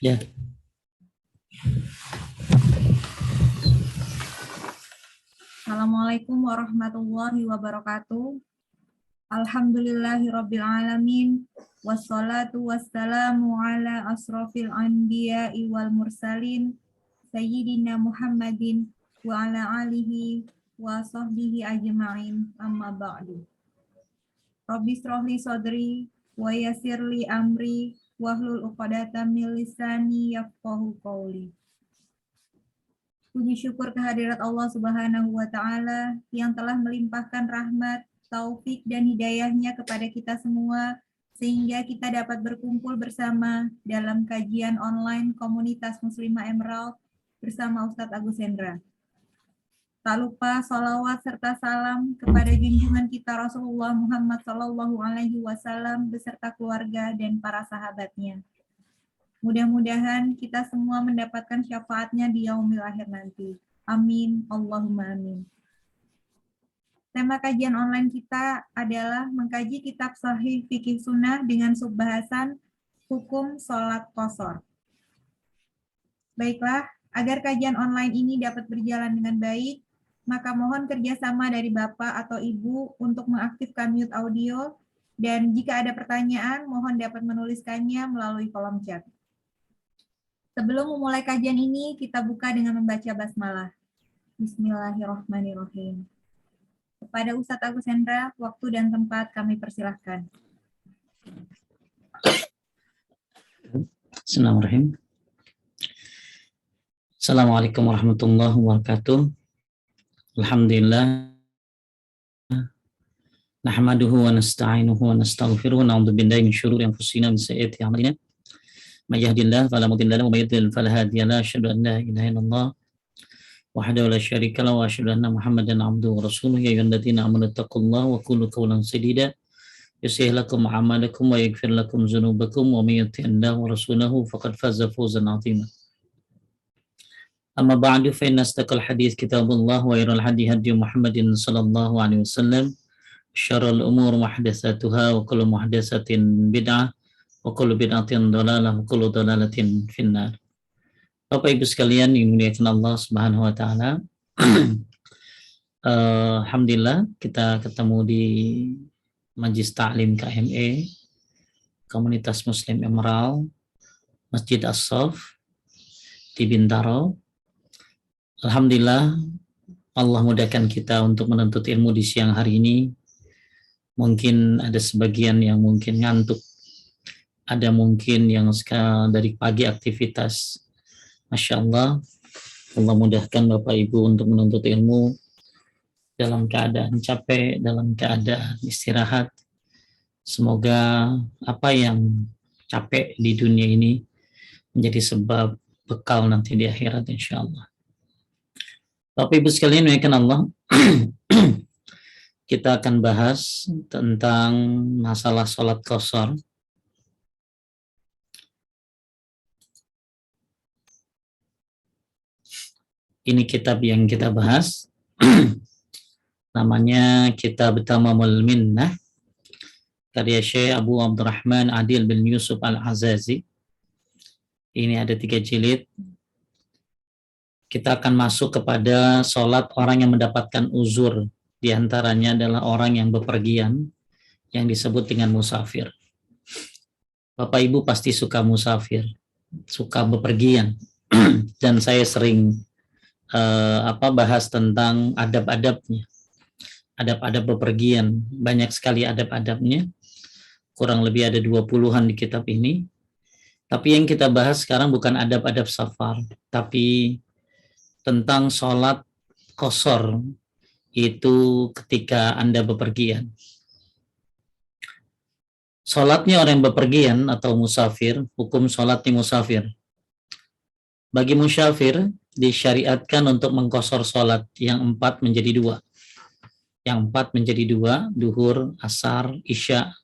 Ya. Assalamualaikum warahmatullahi wabarakatuh. Alhamdulillahirabbil alamin. Wassalatu wassalamu ala asrofil anbiya'i wal mursalin sayyidina Muhammadin wa ala alihi wa sahbihi ajma'in. Amma ba'du. Rabbi shrahli sadri wa yassirli amri wahlul 'uqdatam min lisani yafqahu qawli. Puji syukur kehadirat Allah Subhanahu wa Ta'ala yang telah melimpahkan rahmat, taufik, dan hidayahnya kepada kita semua, sehingga kita dapat berkumpul bersama dalam kajian online Komunitas Muslimah Emerald bersama Ustadz Agus Hendra. Tak lupa sholawat serta salam kepada junjungan kita Rasulullah Muhammad SAW beserta keluarga dan para sahabatnya. Mudah-mudahan kita semua mendapatkan syafaatnya di yaumil akhir nanti. Amin. Allahumma amin. Tema kajian online kita adalah mengkaji kitab Sahih Fikih Sunnah dengan subbahasan hukum sholat qashar. Baiklah, agar kajian online ini dapat berjalan dengan baik, maka mohon kerjasama dari Bapak atau Ibu untuk mengaktifkan mute audio, dan jika ada pertanyaan, mohon dapat menuliskannya melalui kolom chat. Sebelum memulai kajian ini, kita buka dengan membaca basmalah. Bismillahirrahmanirrahim. Kepada Ustadz Agus Hendra, waktu dan tempat kami persilahkan. Bismillahirrahmanirrahim. Assalamualaikum warahmatullahi wabarakatuh. Alhamdulillah. Nahmaduhu wa nasta'inuhu wa nastaghfiruhu wa na'udzu billahi min syururi anfusina wa min sayyiati a'malina. May yahdihillahu fala mudilla lahu wa may yudlil fala hadiya lahu. Asyhadu an la ilaha illallah wahdahu la syarika lahu wa asyhadu anna Muhammadan 'abduhu wa rasuluhu. Ya ayyuhalladzina amanu taqullaha wa qulu qawlan sadida yuslih lakum a'malakum wa yaghfir lakum dzunubakum wa may yuti'illahu wa rasulahu faqad faza fawzan 'azima. Amma ba'du fa inna asdaqal hadits kitabullah wa khairal hadi hadi Muhammadin sallallahu alaihi wasallam. Syarrul umur muhdatsatuha wa kullu muhdatsatin bid'ah wa kullu bid'atin dhalalah wa kullu dhalalatin finnar. Bapak Ibu sekalian yang dimuliakan Allah Subhanahu wa taala. Alhamdulillah kita ketemu di Majelis Ta'lim KME Komunitas Muslim Emerald Masjid As-Saff di Bintaro. Alhamdulillah Allah mudahkan kita untuk menuntut ilmu di siang hari ini. Mungkin ada sebagian yang mungkin ngantuk, ada mungkin yang dari pagi aktivitas. Masya Allah, Allah mudahkan Bapak Ibu untuk menuntut ilmu dalam keadaan capek, dalam keadaan istirahat. Semoga apa yang capek di dunia ini menjadi sebab bekal nanti di akhirat insya Allah. Bapak Ibu sekalian, muliakan Allah, kita akan bahas tentang masalah sholat qashar. Ini kitab yang kita bahas, namanya Kitab Tamamul Minnah, karya Syekh Abu Abdurrahman Adil bin Yusuf Al-Azazi. Ini ada 3 jilid. Kita akan masuk kepada sholat orang yang mendapatkan uzur. Di antaranya adalah orang yang bepergian, yang disebut dengan musafir. Bapak Ibu pasti suka musafir, suka bepergian. Dan saya sering bahas tentang adab-adabnya. Adab-adab bepergian, banyak sekali adab-adabnya. Kurang lebih ada 20-an di kitab ini. Tapi yang kita bahas sekarang bukan adab-adab safar, tapi tentang sholat qashar, itu ketika Anda bepergian. Sholatnya orang yang bepergian atau musafir, hukum sholatnya musafir. Bagi musafir, disyariatkan untuk mengqashar sholat yang 4 menjadi 2. Yang 4 menjadi 2, duhur, asar, isya.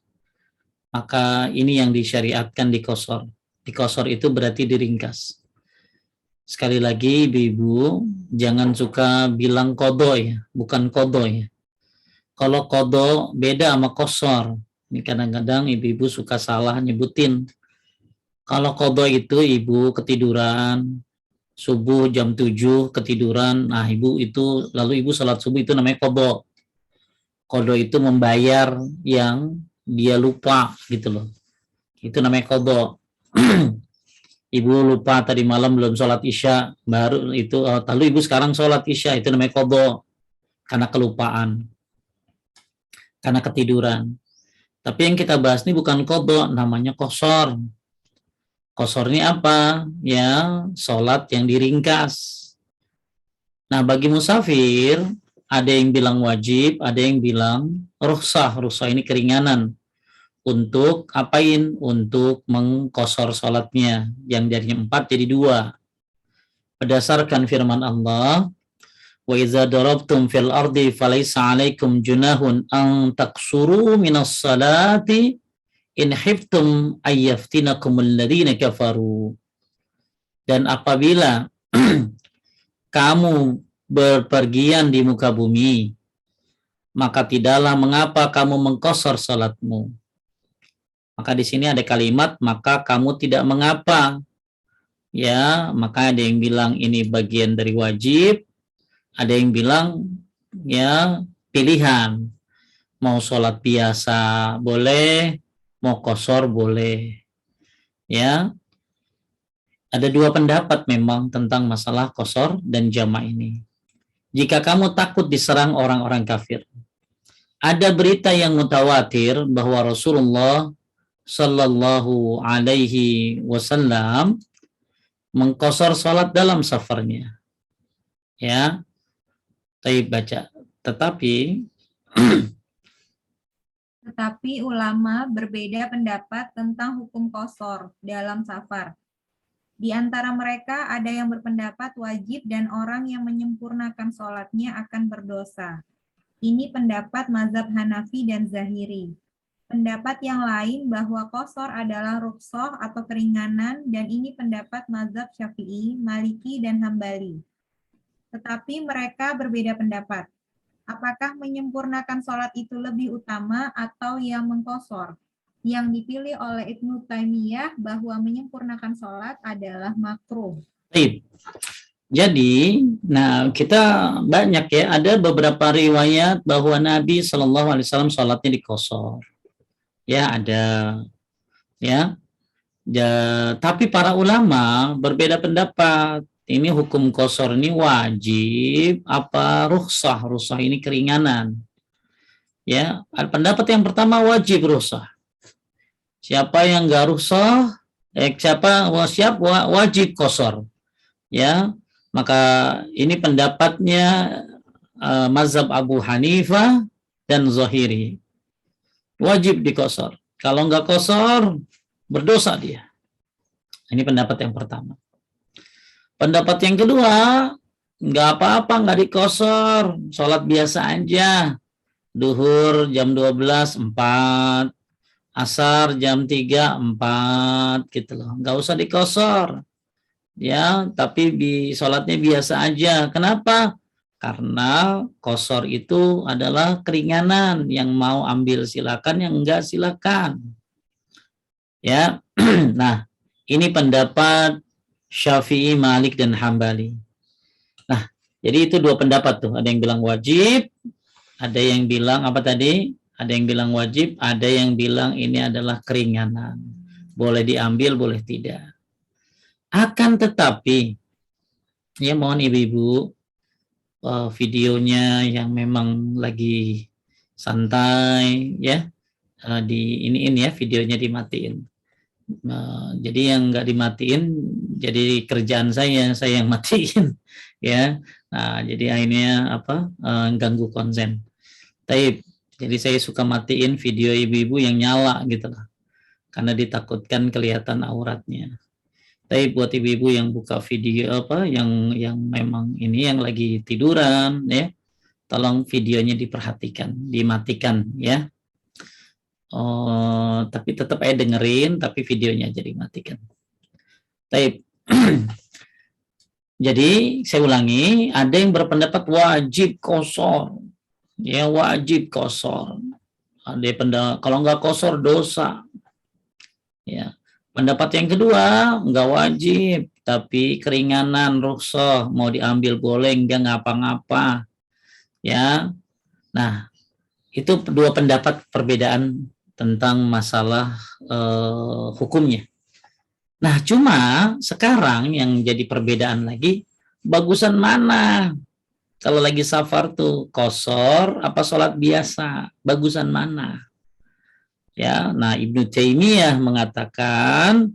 Maka ini yang disyariatkan diqashar. Diqashar itu berarti diringkas. Sekali lagi ibu-ibu, jangan suka bilang qadha ya, bukan qadha ya. Kalau qadha beda sama qashar. Ini kadang-kadang ibu-ibu suka salah nyebutin. Kalau qadha itu ibu ketiduran, subuh jam 7 ketiduran, nah ibu itu, lalu ibu sholat subuh, itu namanya qadha. Qadha itu membayar yang dia lupa gitu loh. Itu namanya qadha. Ibu lupa tadi malam belum sholat isya, baru itu, lalu ibu sekarang sholat isya, itu namanya qadha, karena kelupaan, karena ketiduran. Tapi yang kita bahas ini bukan qadha, namanya qashar. Qashar ini apa? Ya, sholat yang diringkas. Nah, bagi musafir, ada yang bilang wajib, ada yang bilang rukhsah. Rukhsah ini keringanan. Untuk apain? Untuk mengqashar sholatnya. Yang jadinya 4 jadi 2. Berdasarkan firman Allah, wa idza darabtum fil ardi falaysa 'alaikum junahun an taqsuru minas salati in khiftum ayyaftinakumul ladzina kafaru. Dan apabila kamu berpergian di muka bumi, maka tidaklah mengapa kamu mengqashar salatmu. Maka di sini ada kalimat maka kamu tidak mengapa. Ya, maka ada yang bilang ini bagian dari wajib, ada yang bilang ya pilihan. Mau sholat biasa boleh, mau qashar boleh. Ya, ada 2 pendapat memang tentang masalah qashar dan jama' ini. Jika kamu takut diserang orang-orang kafir, ada berita yang mutawatir bahwa Rasulullah Sallallahu Alaihi Wasallam mengqashar salat dalam safarnya. Ya, baca. Tetapi ulama berbeda pendapat tentang hukum qashar dalam safar. Di antara mereka ada yang berpendapat wajib dan orang yang menyempurnakan sholatnya akan berdosa. Ini pendapat mazhab Hanafi dan Zahiri. Pendapat yang lain bahwa qashar adalah rukhsah atau keringanan, dan ini pendapat mazhab Syafi'i, Maliki, dan Hambali. Tetapi mereka berbeda pendapat. Apakah menyempurnakan sholat itu lebih utama atau yang mengqashar? Yang dipilih oleh Ibnu Taimiyah bahwa menyempurnakan sholat adalah makruh. Baik. Jadi, nah kita banyak ya, ada beberapa riwayat bahwa Nabi Shallallahu Alaihi Wasallam sholatnya diqashar. Ya ada, ya. Tapi para ulama berbeda pendapat. Ini hukum qashar ini wajib apa rukhsah? Rukhsah ini keringanan. Ya, pendapat yang pertama wajib rukhsah. Siapa yang enggak rukhsah, wajib qashar. Ya, maka ini pendapatnya mazhab Abu Hanifah dan Zahiri. Wajib diqashar. Kalau enggak qashar, berdosa dia. Ini pendapat yang pertama. Pendapat yang kedua, enggak apa-apa, enggak diqashar, sholat biasa aja. Duhur jam 12, 4. Asar jam 3, 4 gitu loh. Enggak usah diqashar. Ya, tapi sholatnya biasa aja. Kenapa? Karena qashar itu adalah keringanan, yang mau ambil silakan, yang enggak silakan. Ya. Nah, ini pendapat Syafi'i, Malik, dan Hambali. Nah, jadi itu 2 pendapat tuh. Ada yang bilang wajib, ada yang bilang apa tadi? Ada yang bilang wajib, ada yang bilang ini adalah keringanan. Boleh diambil, boleh tidak. Akan tetapi, ya mohon ibu-ibu, videonya yang memang lagi santai, ya, ini ya, videonya dimatiin. Jadi yang nggak dimatiin, jadi kerjaan saya yang matiin, ya. Nah, jadi akhirnya ganggu konsen. Jadi saya suka matiin video ibu-ibu yang nyala gitu lah, karena ditakutkan kelihatan auratnya. Tapi buat ibu-ibu yang buka video yang memang ini yang lagi tiduran, ya, tolong videonya diperhatikan, dimatikan, ya. Tapi tetap dengerin, tapi videonya jadi matikan. Jadi saya ulangi, ada yang berpendapat wajib qashar, ya wajib qashar. Ada pendapat kalau nggak qashar dosa, ya. Pendapat yang kedua, nggak wajib, tapi keringanan, rukhsah, mau diambil boleh, nggak ngapa-ngapa. Ya, nah itu dua pendapat perbedaan tentang masalah hukumnya. Nah, cuma sekarang yang jadi perbedaan lagi, bagusan mana? Kalau lagi safar tuh, qashar apa sholat biasa? Bagusan mana? Ya, nah Ibnu Taimiyah mengatakan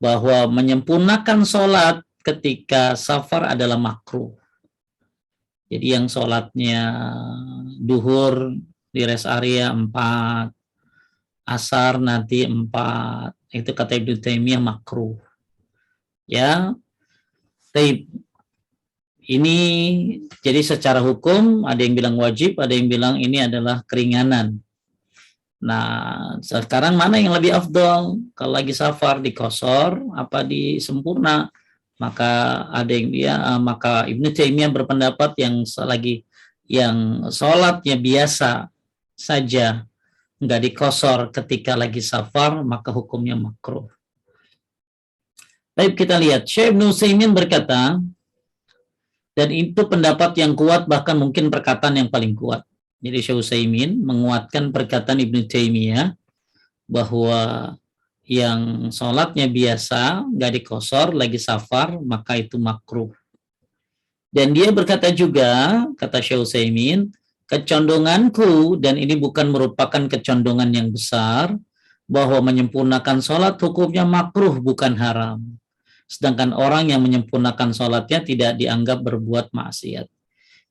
bahwa menyempurnakan sholat ketika safar adalah makruh. Jadi yang sholatnya duhur di rest area 4, asar nanti 4, itu kata Ibnu Taimiyah makruh. Ya, ini jadi secara hukum ada yang bilang wajib, ada yang bilang ini adalah keringanan. Nah, sekarang mana yang lebih afdal? Kalau lagi safar di qashar apa di sempurna? Maka ada yang maka Ibnu Taimiyah berpendapat yang sholatnya biasa saja, nggak di qashar ketika lagi safar, maka hukumnya makruh. Baik, kita lihat Syekh Ibnu Utsaimin berkata, dan itu pendapat yang kuat, bahkan mungkin perkataan yang paling kuat. Jadi Syekh Utsaimin menguatkan perkataan Ibnu Taimiyah bahwa yang sholatnya biasa, nggak di qashar, lagi safar, maka itu makruh. Dan dia berkata juga, kata Syekh Utsaimin, kecondonganku, dan ini bukan merupakan kecondongan yang besar, bahwa menyempurnakan sholat hukumnya makruh, bukan haram. Sedangkan orang yang menyempurnakan sholatnya tidak dianggap berbuat maksiat.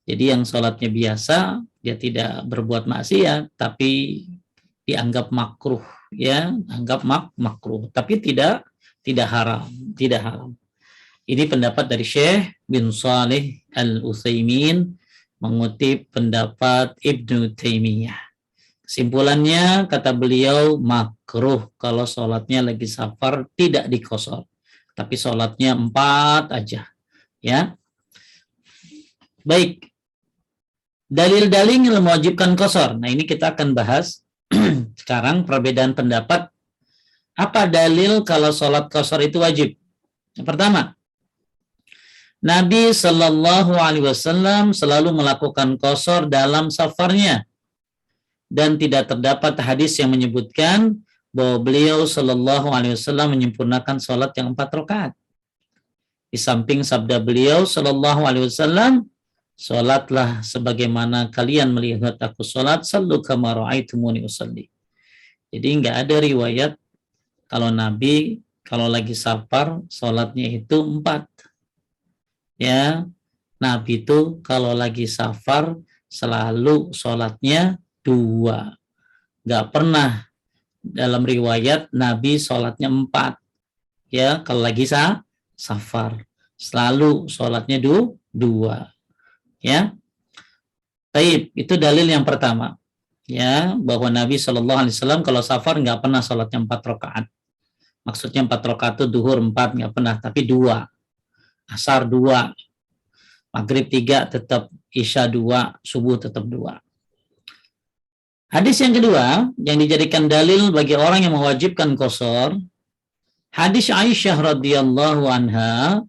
Jadi yang sholatnya biasa, dia tidak berbuat maksiat, tapi dianggap makruh, ya, anggap makruh, tapi tidak haram, tidak haram. Ini pendapat dari Syekh bin Shalih Al-Utsaimin mengutip pendapat Ibnu Taimiyah. Kesimpulannya, kata beliau, makruh kalau sholatnya lagi safar, tidak di qashar, tapi sholatnya 4 aja. Ya, baik. Dalil-dalil yang mewajibkan qashar. Nah, ini kita akan bahas sekarang perbedaan pendapat. Apa dalil kalau sholat qashar itu wajib? Yang pertama, Nabi Shallallahu Alaihi Wasallam selalu melakukan qashar dalam safarnya, dan tidak terdapat hadis yang menyebutkan bahwa beliau Shallallahu Alaihi Wasallam menyempurnakan sholat yang 4 rakaat. Di samping sabda beliau Shallallahu Alaihi Wasallam, sholatlah sebagaimana kalian melihat aku sholat, sallu kama ra'aitumuni usalli. Jadi nggak ada riwayat kalau Nabi kalau lagi safar sholatnya itu 4. Ya, Nabi itu kalau lagi safar selalu sholatnya 2. Nggak pernah dalam riwayat Nabi sholatnya 4. Ya, kalau lagi safar selalu sholatnya 2. Ya, taib, itu dalil yang pertama. Ya, bahwa Nabi Shallallahu Alaihi Wasallam kalau safar nggak pernah sholatnya 4 rakaat. Maksudnya 4 rakaat itu duhur 4 nggak pernah, tapi 2. Asar 2, maghrib 3 tetap, isya 2, subuh tetap 2. Hadis yang kedua yang dijadikan dalil bagi orang yang mewajibkan qashar, hadis Aisyah radhiyallahu anha,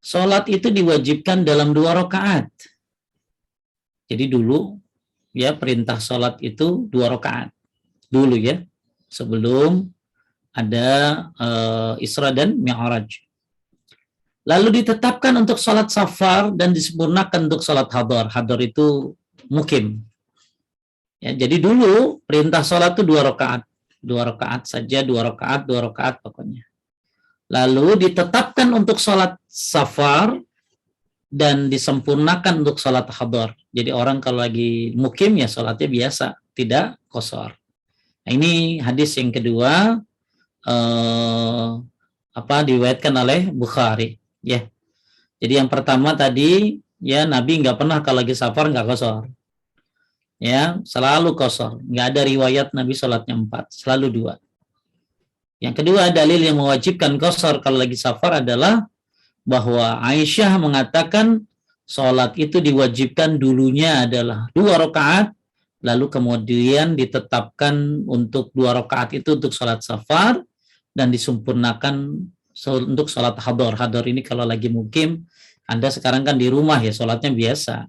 sholat itu diwajibkan dalam 2 rakaat. Jadi dulu ya perintah sholat itu 2 rakaat dulu ya, sebelum ada Isra dan Mi'raj. Lalu ditetapkan untuk sholat safar dan disempurnakan untuk sholat hadar. Hadar itu mukim. Ya, jadi dulu perintah sholat itu 2 rakaat. 2 rakaat saja, 2 rakaat pokoknya. Lalu ditetapkan untuk sholat safar dan disempurnakan untuk sholat hadar. Jadi orang kalau lagi mukim ya sholatnya biasa, tidak qashar. Nah, ini hadis yang kedua diriwayatkan oleh Bukhari. Ya, jadi yang pertama tadi ya Nabi nggak pernah kalau lagi safar nggak qashar. Ya, selalu qashar. Nggak ada riwayat Nabi sholatnya 4, selalu 2. Yang kedua, dalil yang mewajibkan qashar kalau lagi safar adalah bahwa Aisyah mengatakan sholat itu diwajibkan dulunya adalah 2 rakaat, lalu kemudian ditetapkan untuk 2 rakaat itu untuk sholat safar, dan disempurnakan untuk sholat hadar. Hadar ini kalau lagi mukim, Anda sekarang kan di rumah ya, sholatnya biasa.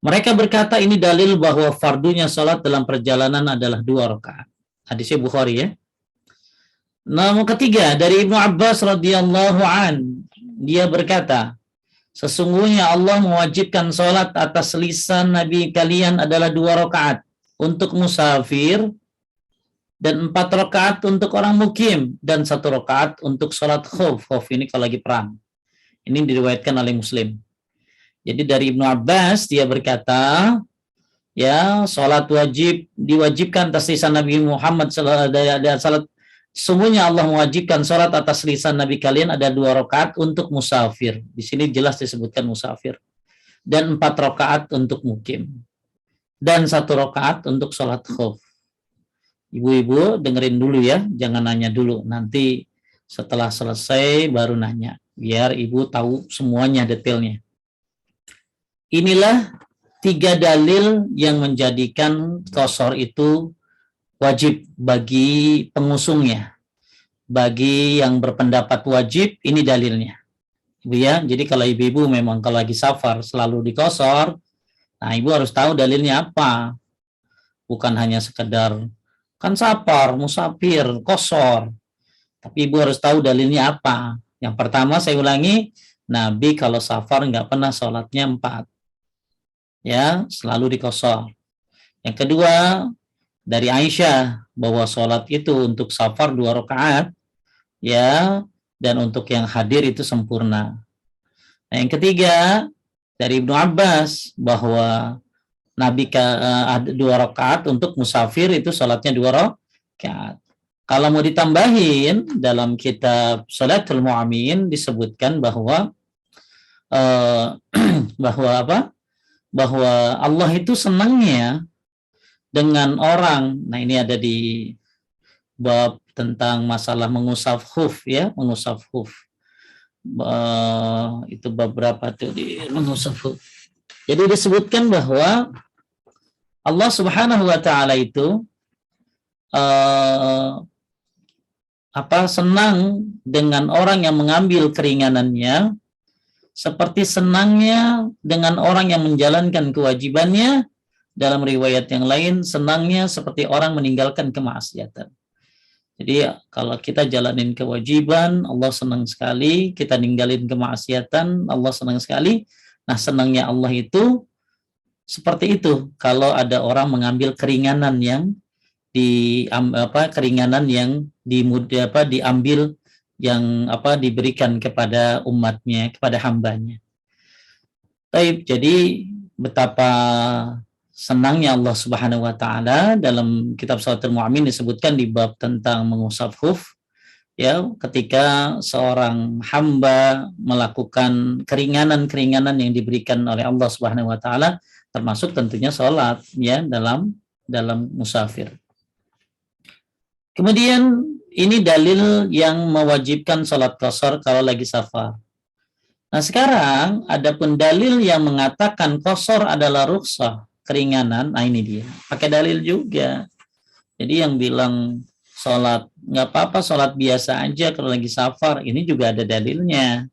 Mereka berkata ini dalil bahwa fardunya sholat dalam perjalanan adalah 2 rakaat. Hadisnya Bukhari ya. Nomor ketiga dari Ibnu Abbas radhiyallahu an, dia berkata, sesungguhnya Allah mewajibkan sholat atas lisan Nabi kalian adalah 2 rakaat untuk musafir dan 4 rakaat untuk orang mukim dan 1 rakaat untuk sholat khauf. Khauf ini kalau lagi perang. Ini diriwayatkan oleh Muslim. Jadi dari Ibnu Abbas dia berkata, ya sholat wajib diwajibkan atas lisan Nabi Muhammad salat. Sungguhnya Allah mewajibkan sholat atas lisan Nabi kalian ada 2 rakaat untuk musafir. Di sini jelas disebutkan musafir. Dan 4 rakaat untuk mukim. Dan 1 rakaat untuk sholat khauf. Ibu-ibu dengerin dulu ya, jangan nanya dulu. Nanti setelah selesai baru nanya. Biar ibu tahu semuanya detailnya. Inilah 3 dalil yang menjadikan qashar itu wajib bagi pengusungnya. Bagi yang berpendapat wajib, ini dalilnya. Ibu ya, jadi kalau ibu-ibu memang kalau lagi safar selalu di qashar, nah ibu harus tahu dalilnya apa. Bukan hanya sekedar kan safar, musafir, qashar. Tapi ibu harus tahu dalilnya apa. Yang pertama saya ulangi, Nabi kalau safar nggak pernah sholatnya 4. Ya, selalu di qashar. Yang kedua, dari Aisyah bahwa sholat itu untuk safar 2 rakaat, ya, dan untuk yang hadir itu sempurna. Nah, yang ketiga, dari Ibnu Abbas bahwa Nabi 2 rakaat untuk musafir itu sholatnya 2 rakaat. Kalau mau ditambahin dalam kitab Shalatul Mu'min disebutkan bahwa bahwa Allah itu senangnya dengan orang. Nah, ini ada di bab tentang masalah mengusap khuf ya, mengusap khuf. Itu bab berapa tuh di mengusap khuf. Jadi disebutkan bahwa Allah Subhanahu wa taala itu senang dengan orang yang mengambil keringanannya seperti senangnya dengan orang yang menjalankan kewajibannya. Dalam riwayat yang lain, senangnya seperti orang meninggalkan kemaksiatan. Jadi kalau kita jalanin kewajiban, Allah senang sekali. Kita ninggalin kemaksiatan, Allah senang sekali. Nah, senangnya Allah itu seperti itu. Kalau ada orang mengambil keringanan yang diambil yang diberikan kepada umatnya, kepada hambanya. Baik, jadi betapa senangnya Allah Subhanahu wa taala dalam kitab Shalatul Mu'min disebutkan di bab tentang mengusap khuf ya, ketika seorang hamba melakukan keringanan-keringanan yang diberikan oleh Allah Subhanahu wa taala, termasuk tentunya salat ya dalam musafir. Kemudian ini dalil yang mewajibkan salat qashar kalau lagi safar. Nah, sekarang adapun dalil yang mengatakan qashar adalah rukhsah, keringanan. Nah, ini dia. Pakai dalil juga. Jadi yang bilang salat nggak apa-apa, salat biasa aja kalau lagi safar, ini juga ada dalilnya.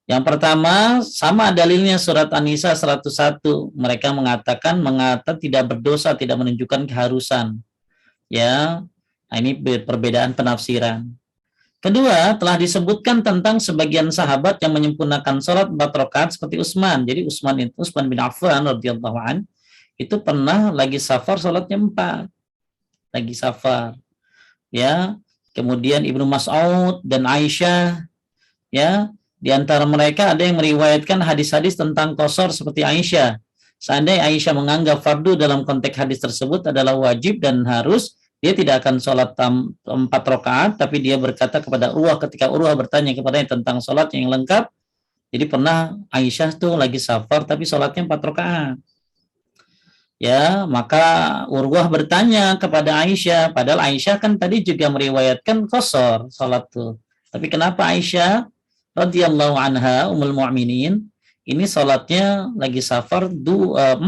Yang pertama, sama dalilnya surat An-Nisa 101. Mereka mengatakan tidak berdosa, tidak menunjukkan keharusan. Ya, nah, ini perbedaan penafsiran. Kedua, telah disebutkan tentang sebagian sahabat yang menyempurnakan sholat 4 rakaat seperti Utsman. Jadi Utsman bin Affan radhiyallahu an itu pernah lagi safar sholatnya 4. Lagi safar. Ya. Kemudian Ibnu Mas'ud dan Aisyah, ya, di antara mereka ada yang meriwayatkan hadis-hadis tentang qashar seperti Aisyah. Seandainya Aisyah menganggap fardu dalam konteks hadis tersebut adalah wajib dan harus, dia tidak akan sholat 4 rakaat, tapi dia berkata kepada Urwah ketika Urwah bertanya kepadanya tentang sholat yang lengkap. Jadi pernah Aisyah tuh lagi safar tapi sholatnya 4 rakaat. Ya, maka Urwah bertanya kepada Aisyah, padahal Aisyah kan tadi juga meriwayatkan qashar sholat tuh. Tapi kenapa Aisyah radhiyallahu anha ummul mu'minin ini sholatnya lagi safar 4?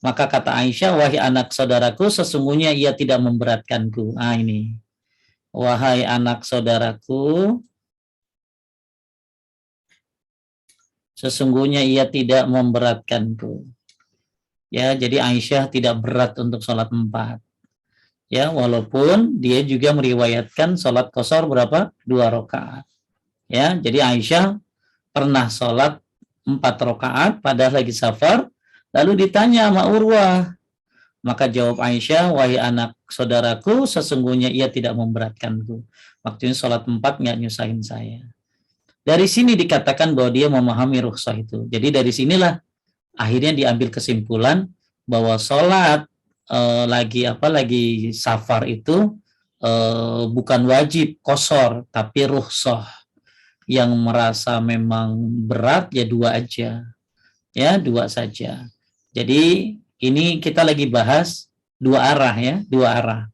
Maka kata Aisyah, wahai anak saudaraku, sesungguhnya ia tidak memberatkanku. Nah, ini. wahai anak saudaraku, sesungguhnya ia tidak memberatkanku. Ya, jadi Aisyah tidak berat untuk sholat 4. Ya, walaupun dia juga meriwayatkan sholat qashar berapa? 2 rakaat. Ya, jadi Aisyah pernah sholat 4 rakaat padahal lagi safar, lalu ditanya sama Urwah. Maka jawab Aisyah, wahai anak saudaraku, sesungguhnya ia tidak memberatkanku. Waktunya sholat 4 nggak nyusahin saya. Dari sini dikatakan bahwa dia memahami rukhsah itu. Jadi dari sinilah akhirnya diambil kesimpulan bahwa sholat lagi safar itu bukan wajib qashar tapi rukhsah. Yang merasa memang berat ya 2 aja, ya 2 saja. Jadi ini kita lagi bahas 2 arah ya, 2 arah.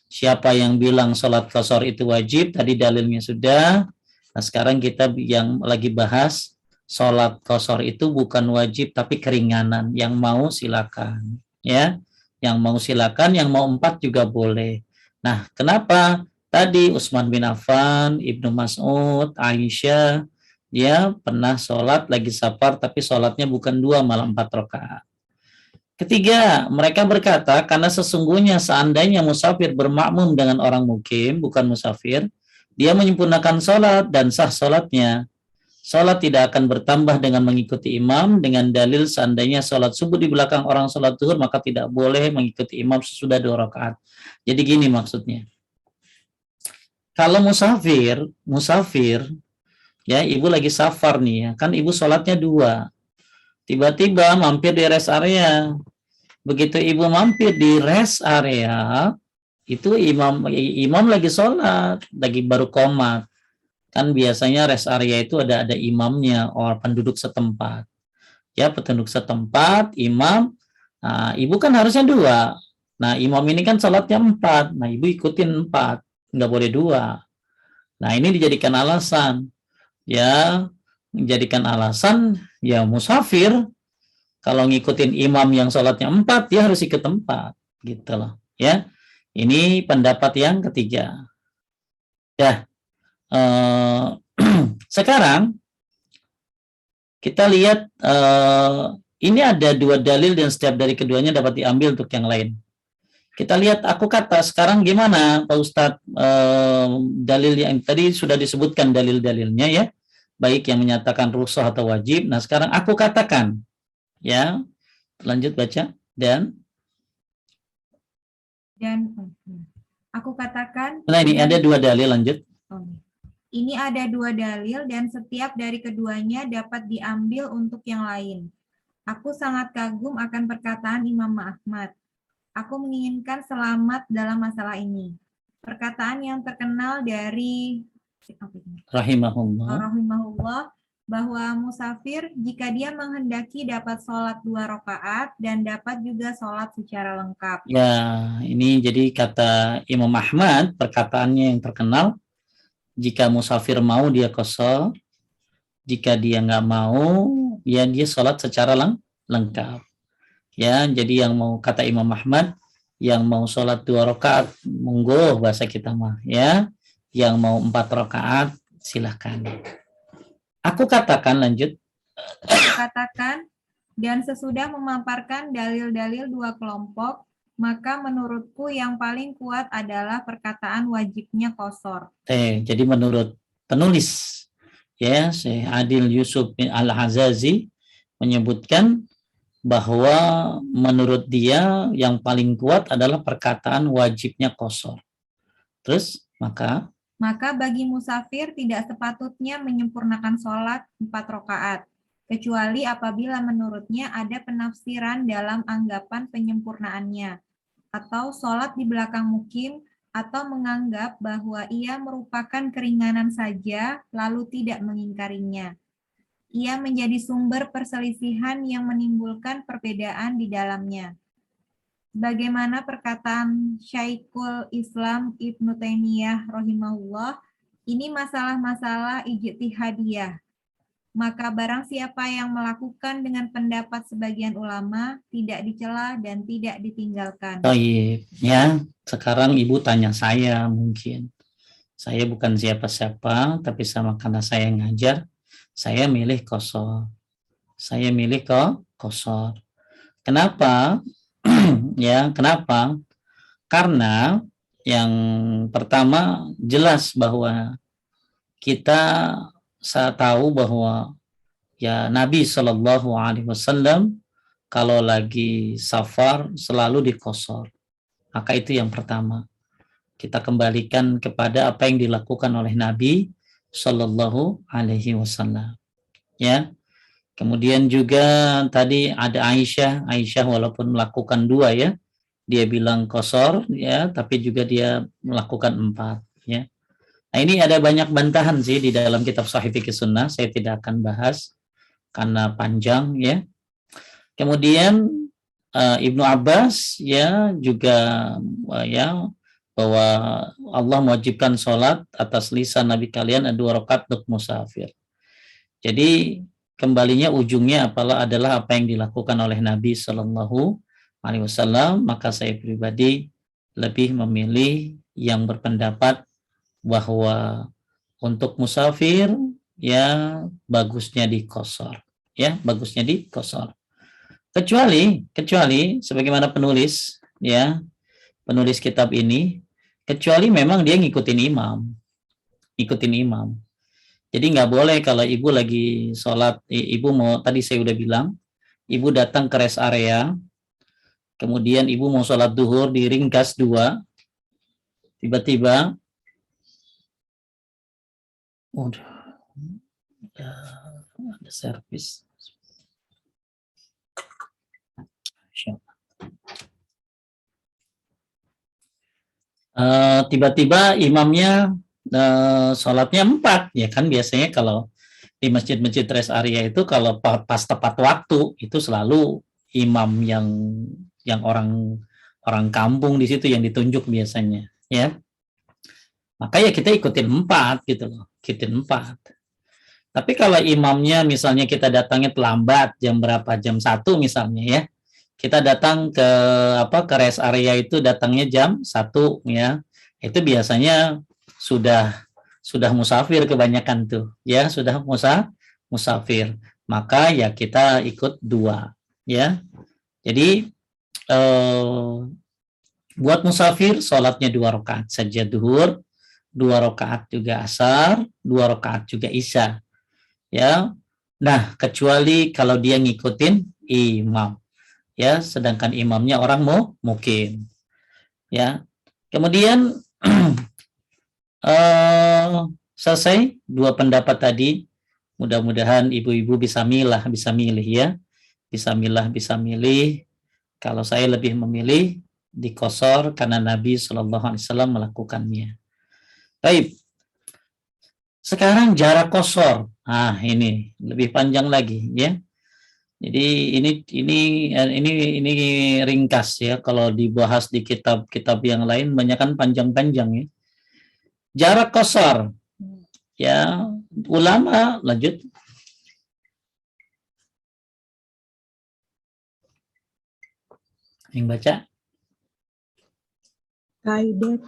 Siapa yang bilang sholat qashar itu wajib, tadi dalilnya sudah. Nah sekarang kita yang lagi bahas sholat qashar itu bukan wajib tapi keringanan. Yang mau silakan, ya. Yang mau silakan, yang mau 4 juga boleh. Nah kenapa? Tadi Utsman bin Affan, Ibnu Mas'ud, Aisyah, dia pernah sholat lagi safar tapi sholatnya bukan 2 malah 4 rakaat. Ketiga, mereka berkata karena sesungguhnya seandainya musafir bermakmum dengan orang mukim, bukan musafir, dia menyempurnakan sholat dan sah sholatnya. Sholat tidak akan bertambah dengan mengikuti imam dengan dalil seandainya sholat subuh di belakang orang sholat zuhur maka tidak boleh mengikuti imam sesudah 2 rakaat. Jadi gini maksudnya. Kalau musafir, ya ibu lagi safar nih ya, kan ibu sholatnya 2. Tiba-tiba mampir di rest area. Begitu ibu mampir di rest area, itu imam lagi sholat, lagi baru qomat. Kan biasanya rest area itu ada imamnya, orang penduduk setempat. Ya, penduduk setempat, imam. Nah, ibu kan harusnya 2. Nah, imam ini kan sholatnya 4. Nah, ibu ikutin 4. Nggak boleh 2. Nah, ini dijadikan alasan. Ya, menjadikan alasan, ya musafir. Kalau ngikutin imam yang sholatnya 4, dia harus ikut 4. Gitu loh. Ya, ini pendapat yang ketiga. Ya, sekarang kita lihat ini ada 2 dalil dan setiap dari keduanya dapat diambil untuk yang lain. Kita lihat aku kata sekarang gimana Pak Ustadz, dalil yang tadi sudah disebutkan dalil-dalilnya ya, baik yang menyatakan rukhsah atau wajib. Nah sekarang aku katakan ya, lanjut baca dan aku katakan. Nah ini ada 2 dalil, lanjut. Ini ada 2 dalil dan setiap dari keduanya dapat diambil untuk yang lain. Aku sangat kagum akan perkataan Imam Ahmad. Aku menginginkan selamat dalam masalah ini. Perkataan yang terkenal dari rahimahullah bahwa musafir jika dia menghendaki dapat sholat 2 rakaat dan dapat juga sholat secara lengkap. Ya, ini jadi kata Imam Ahmad, perkataannya yang terkenal, jika musafir mau dia qashar, jika dia nggak mau ya dia sholat secara lengkap. Ya, jadi yang mau, kata Imam Ahmad, yang mau sholat 2 rakaat monggo bahasa kita mah ya, yang mau 4 rakaat silahkan. Aku katakan, lanjut. Aku katakan, dan sesudah memaparkan dalil-dalil 2 kelompok, maka menurutku yang paling kuat adalah perkataan wajibnya qashar. Jadi menurut penulis ya, Syekh Adil Yusuf bin Al-Hazazi menyebutkan bahwa menurut dia yang paling kuat adalah perkataan wajibnya qashar. Terus maka bagi musafir tidak sepatutnya menyempurnakan sholat 4 rakaat, kecuali apabila menurutnya ada penafsiran dalam anggapan penyempurnaannya, atau sholat di belakang mukim, atau menganggap bahwa ia merupakan keringanan saja lalu tidak mengingkarinya. Ia menjadi sumber perselisihan yang menimbulkan perbedaan di dalamnya. Bagaimana perkataan Syekhul Islam Ibnu Taimiyah rahimahullah, ini masalah-masalah ijtihadiyah. Maka barang siapa yang melakukan dengan pendapat sebagian ulama tidak dicela dan tidak ditinggalkan. Baik, ya. Sekarang Ibu tanya saya mungkin. Saya bukan siapa-siapa, tapi sama karena saya ngajar, saya milih qasar. Saya milih qasar. Kenapa? Ya, kenapa? Karena yang pertama jelas bahwa kita tahu bahwa ya Nabi Shallallahu Alaihi Wasallam kalau lagi safar selalu diqasar. Maka itu yang pertama. Kita kembalikan kepada apa yang dilakukan oleh Nabi Shallallahu Alaihi Wasallam. Ya. Kemudian juga tadi ada Aisyah walaupun melakukan 2 ya, dia bilang qasar ya, tapi juga dia melakukan 4 ya. Nah, ini ada banyak bantahan sih di dalam kitab Sahih Fiqh Sunnah, saya tidak akan bahas karena panjang ya. Kemudian Ibnu Abbas ya juga ya bahwa Allah mewajibkan sholat atas lisan Nabi kalian 2 rakaat untuk musafir. Jadi kembalinya ujungnya adalah apa yang dilakukan oleh Nabi Shallallahu Alaihi Wasallam. Maka saya pribadi lebih memilih yang berpendapat bahwa untuk musafir ya bagusnya diqasar, ya bagusnya diqasar. Kecuali sebagaimana penulis kitab ini, kecuali memang dia ngikutin imam. Jadi nggak boleh kalau ibu lagi sholat, ibu mau, tadi saya udah bilang, ibu datang ke rest area, kemudian ibu mau sholat duhur di ringkas 2, tiba-tiba, ada servis. Tiba-tiba imamnya sholatnya 4 ya kan, biasanya kalau di masjid-masjid rest area itu kalau pas tepat waktu itu selalu imam yang orang kampung di situ yang ditunjuk biasanya ya, maka ya kita ikutin 4 gitu loh, ikutin 4. Tapi kalau imamnya misalnya kita datangnya terlambat jam berapa, jam 1 misalnya ya, kita datang ke rest area itu datangnya jam 1 ya, itu biasanya sudah musafir kebanyakan tuh ya, sudah musafir, maka ya kita ikut 2 ya. Jadi buat musafir sholatnya 2 rakaat saja duhur, 2 rakaat juga asar, 2 rakaat juga isya ya. Nah, kecuali kalau dia ngikutin imam ya, sedangkan imamnya orang mukim ya. Kemudian selesai 2 pendapat tadi, mudah-mudahan ibu-ibu bisa milih ya, bisa milih. Kalau saya lebih memilih diqasar karena Nabi Shallallahu Alaihi Wasallam melakukannya. Baik, sekarang jarak qasar, ini lebih panjang lagi ya. Jadi ini ringkas ya. Kalau dibahas di kitab-kitab yang lain banyak kan panjang-panjang ya. Jarak qasar ya, ulama lanjut. Yang baca. Kaidah.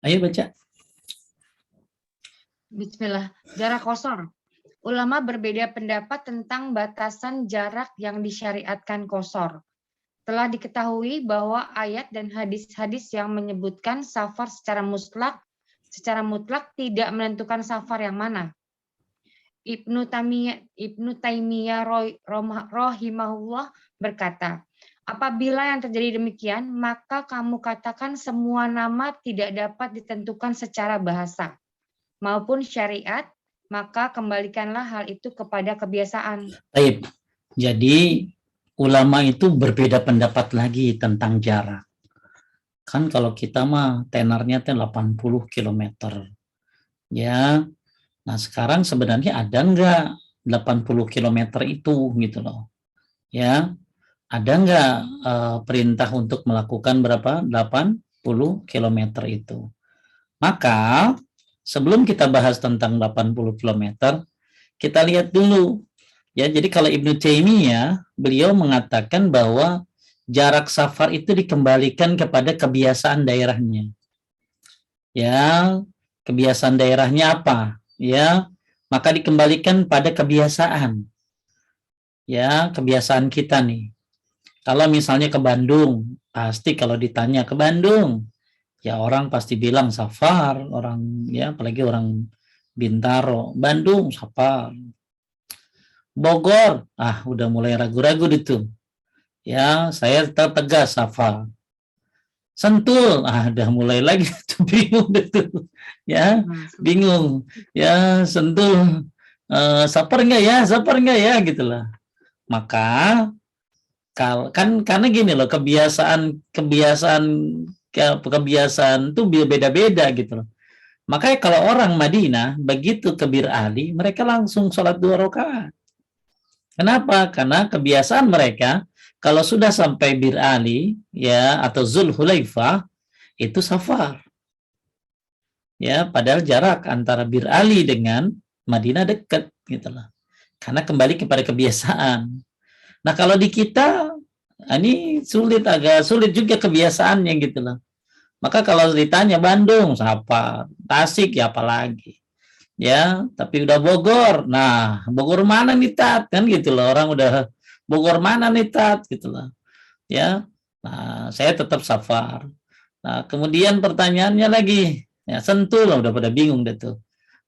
Ayo baca. Bismillah. Jarak qasar. Ulama berbeda pendapat tentang batasan jarak yang disyariatkan qasar. Telah diketahui bahwa ayat dan hadis-hadis yang menyebutkan safar secara mutlak tidak menentukan safar yang mana. Ibnu Taimiyah rahimahullah berkata, apabila yang terjadi demikian, maka kamu katakan semua nama tidak dapat ditentukan secara bahasa maupun syariat, maka kembalikanlah hal itu kepada kebiasaan. Baik. Jadi ulama itu berbeda pendapat lagi tentang jarak. Kan kalau kita mah tenarnya 80 km. Ya. Nah, sekarang sebenarnya ada enggak 80 km itu gitu loh. Ya. Ada enggak perintah untuk melakukan berapa? 80 km itu. Maka sebelum kita bahas tentang 80 km, kita lihat dulu. Ya, jadi kalau Ibnu Taimiyah, beliau mengatakan bahwa jarak safar itu dikembalikan kepada kebiasaan daerahnya. Ya, kebiasaan daerahnya apa? Ya, maka dikembalikan pada kebiasaan. Ya, kebiasaan kita nih. Kalau misalnya ke Bandung, pasti kalau ditanya ke Bandung, ya orang pasti bilang safar, orang ya apalagi orang Bintaro, Bandung safar. Bogor, udah mulai ragu-ragu itu. Ya, saya tetap tegas safar. Sentul, udah mulai lagi tuh bingung itu. Ya, bingung. Ya, Sentul. Safar enggak ya? Safar enggak ya? Gitulah. Maka kan karena gini loh, kebiasaan tuh beda-beda gitu loh. Makanya kalau orang Madinah begitu ke Bir Ali, mereka langsung sholat 2 rakaat. Kenapa? Karena kebiasaan mereka kalau sudah sampai Bir Ali ya atau Zulhulaifah itu safar. Ya, padahal jarak antara Bir Ali dengan Madinah dekat gitu loh. Karena kembali kepada kebiasaan. Nah, kalau di kita ini agak sulit juga kebiasaannya gitu loh. Maka kalau ditanya Bandung, safar, Tasik ya apalagi. Ya, tapi udah Bogor. Nah, Bogor mana nih Tat? Kan gitu loh. Orang udah Bogor mana nih Tat? Gitu loh. Ya. Nah, saya tetap safar. Nah, kemudian pertanyaannya lagi, ya Sentul lah udah pada bingung deh tuh.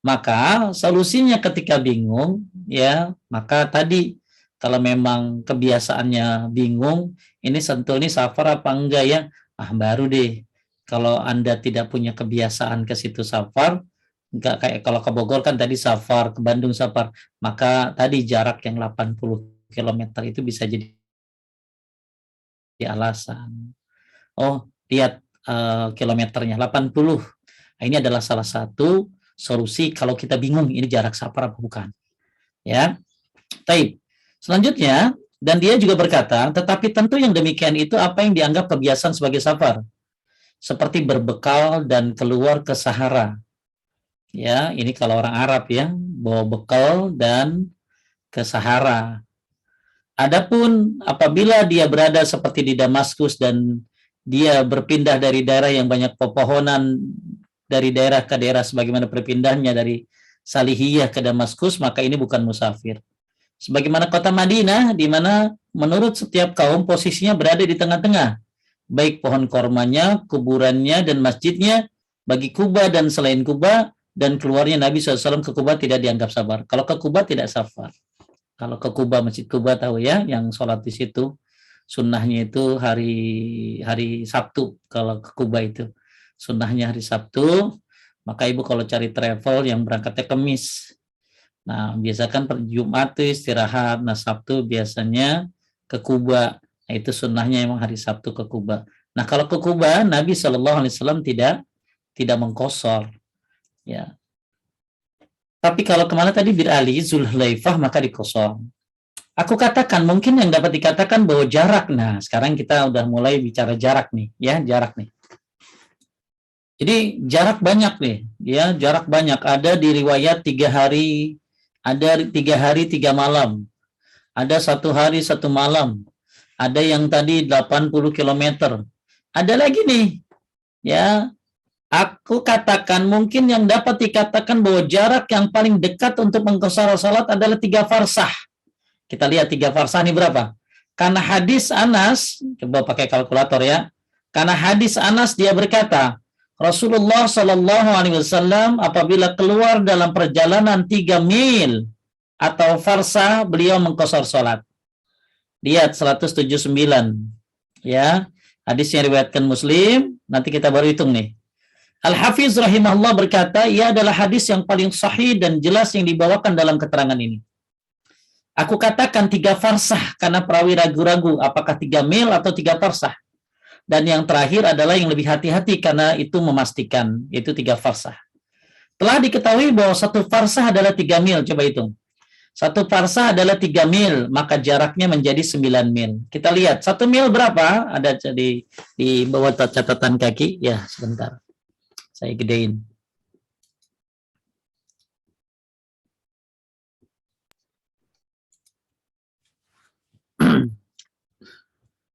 Maka solusinya ketika bingung, ya, maka tadi kalau memang kebiasaannya bingung, ini Sentul ini safar apa enggak ya? Baru deh. Kalau Anda tidak punya kebiasaan ke situ safar, enggak kayak kalau ke Bogor kan tadi safar, ke Bandung safar, maka tadi jarak yang 80 km itu bisa jadi alasan. Oh, lihat kilometernya 80. Nah, ini adalah salah satu solusi kalau kita bingung ini jarak safar apa bukan. Ya. Baik. Selanjutnya, dan dia juga berkata, tetapi tentu yang demikian itu apa yang dianggap kebiasaan sebagai safar. Seperti berbekal dan keluar ke Sahara. Ya, ini kalau orang Arab ya, bawa bekal dan ke Sahara. Adapun apabila dia berada seperti di Damaskus dan dia berpindah dari daerah yang banyak pepohonan dari daerah ke daerah sebagaimana perpindahannya dari Salihiyah ke Damaskus, maka ini bukan musafir. Sebagaimana kota Madinah, di mana menurut setiap kaum posisinya berada di tengah-tengah, baik pohon kormanya, kuburannya, dan masjidnya, bagi Kuba dan selain Kuba, dan keluarnya Nabi SAW ke Kuba tidak dianggap safar. Kalau ke Kuba tidak safar. Kalau ke Kuba, Masjid Kuba tahu ya, yang sholat di situ, sunnahnya itu hari Sabtu. Kalau ke Kuba itu sunnahnya hari Sabtu, maka ibu kalau cari travel yang berangkatnya Kamis. Nah, biasakan per Jumat itu istirahat. Nah, Sabtu biasanya ke Kuba. Nah, itu sunnahnya emang hari Sabtu ke Kuba. Nah, kalau ke Kuba, Nabi SAW tidak mengqashar. Ya. Tapi kalau kemana tadi Bir Ali, Zulhulaifah, maka dikosor. Aku katakan mungkin yang dapat dikatakan bahwa jarak. Nah, sekarang kita udah mulai bicara jarak nih, ya jarak nih. Jadi jarak banyak nih, ya jarak banyak. Ada di riwayat 3 hari, ada 3 hari 3 malam, ada 1 hari 1 malam, ada yang tadi 80 km. Ada lagi nih, ya. Aku katakan mungkin yang dapat dikatakan bahwa jarak yang paling dekat untuk mengqashar salat adalah 3 farsah. Kita lihat 3 farsah ini berapa? Karena hadis Anas, coba pakai kalkulator ya. Karena hadis Anas dia berkata, Rasulullah Shallallahu Alaihi Wasallam apabila keluar dalam perjalanan 3 mil atau farsah, beliau mengqashar salat. Lihat 179. Ya, hadisnya riwayatkan Muslim. Nanti kita baru hitung nih. Al-Hafiz rahimahullah berkata, ia adalah hadis yang paling sahih dan jelas yang dibawakan dalam keterangan ini. Aku katakan 3 farsah karena perawi ragu-ragu apakah 3 mil atau 3 farsah. Dan yang terakhir adalah yang lebih hati-hati karena itu memastikan, yaitu 3 farsah. Telah diketahui bahwa 1 farsah adalah 3 mil, coba hitung. 1 farsah adalah 3 mil, maka jaraknya menjadi 9 mil. Kita lihat, 1 mil berapa? Ada di bawah catatan kaki. Ya, sebentar. Saya gedein.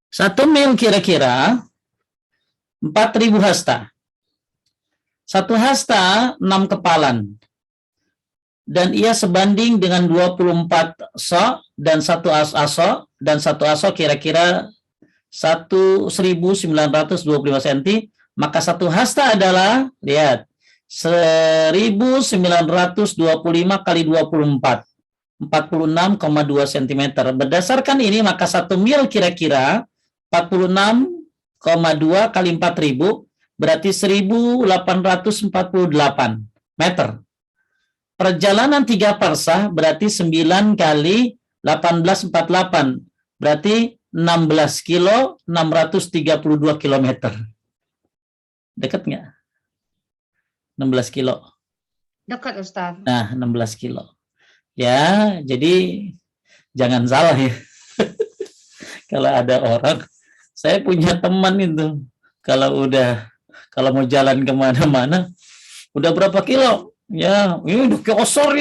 Satu mil kira-kira 4.000 hasta. Satu hasta 6 kepalan. Dan ia sebanding dengan 24 so dan satu aso, dan satu aso kira-kira 1925 cm, maka satu hasta adalah, lihat, 1925 kali 24, 46,2 cm. Berdasarkan ini, maka 1 mil kira-kira 46,2 kali 4.000, berarti 1848 meter. Perjalanan 3 parsah berarti 9 kali 1848, berarti 16 kilo, 632 kilometer. Dekat nggak? 16 kilo. Dekat, Ustaz. Nah, 16 kilo. Ya, jadi jangan salah ya. Kalau ada orang, saya punya teman itu, kalau mau jalan kemana-mana, udah berapa kilo? Ya, ini udah kosor.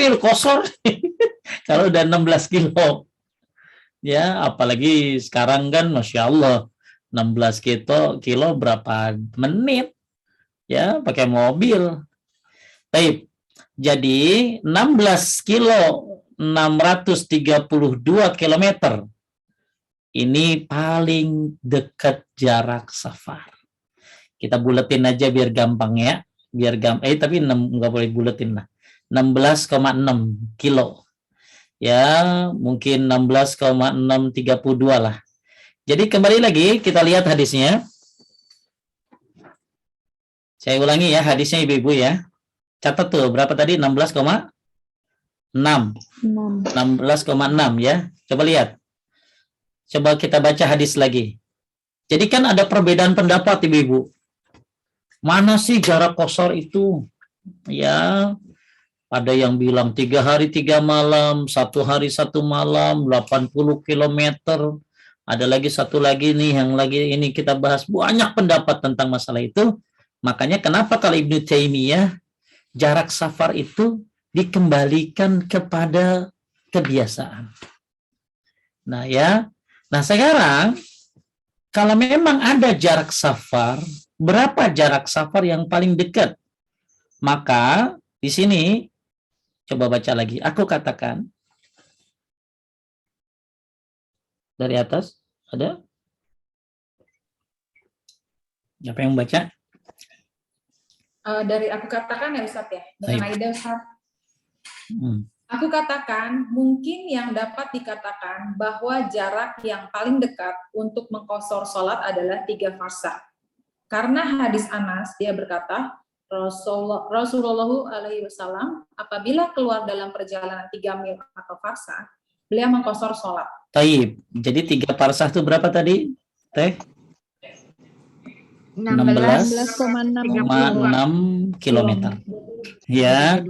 Kalau udah 16 kilo. Ya, apalagi sekarang kan Masya Allah, 16 kilo berapa menit? Ya, pakai mobil. Baik. Jadi 16 kilo 632 kilometer. Ini paling dekat jarak safar. Kita buletin aja biar gampang ya. Tapi nggak boleh buletin lah. 16,6 kilo. Ya, mungkin 16,632 lah. Jadi kembali lagi kita lihat hadisnya. Saya ulangi ya hadisnya ibu-ibu ya. Catat tuh berapa tadi? 16,6. 16,6 ya. Coba lihat. Coba kita baca hadis lagi. Jadi kan ada perbedaan pendapat ibu-ibu. Mana sih jarak qashar itu? Ya, ada yang bilang 3 hari 3 malam, 1 hari 1 malam, 80 kilometer. Ada lagi satu lagi nih yang lagi ini kita bahas, banyak pendapat tentang masalah itu. Makanya kenapa kalau Ibnu Taimiyah jarak safar itu dikembalikan kepada kebiasaan. Nah ya, nah sekarang kalau memang ada jarak safar, berapa jarak safar yang paling dekat? Maka di sini coba baca lagi. Aku katakan dari atas ada? Siapa yang baca? Dari aku katakan ya Ustaz ya, dengan Aida Ustaz. Aku katakan mungkin yang dapat dikatakan bahwa jarak yang paling dekat untuk mengqashar sholat adalah 3 farsah. Karena hadis Anas dia berkata Rasulullah alaihi wasallam apabila keluar dalam perjalanan 3 mil atau farsah, beliau mengqashar sholat. Taib. Jadi 3 farsah itu berapa tadi? Teh? 16,6 kilometer. Ya,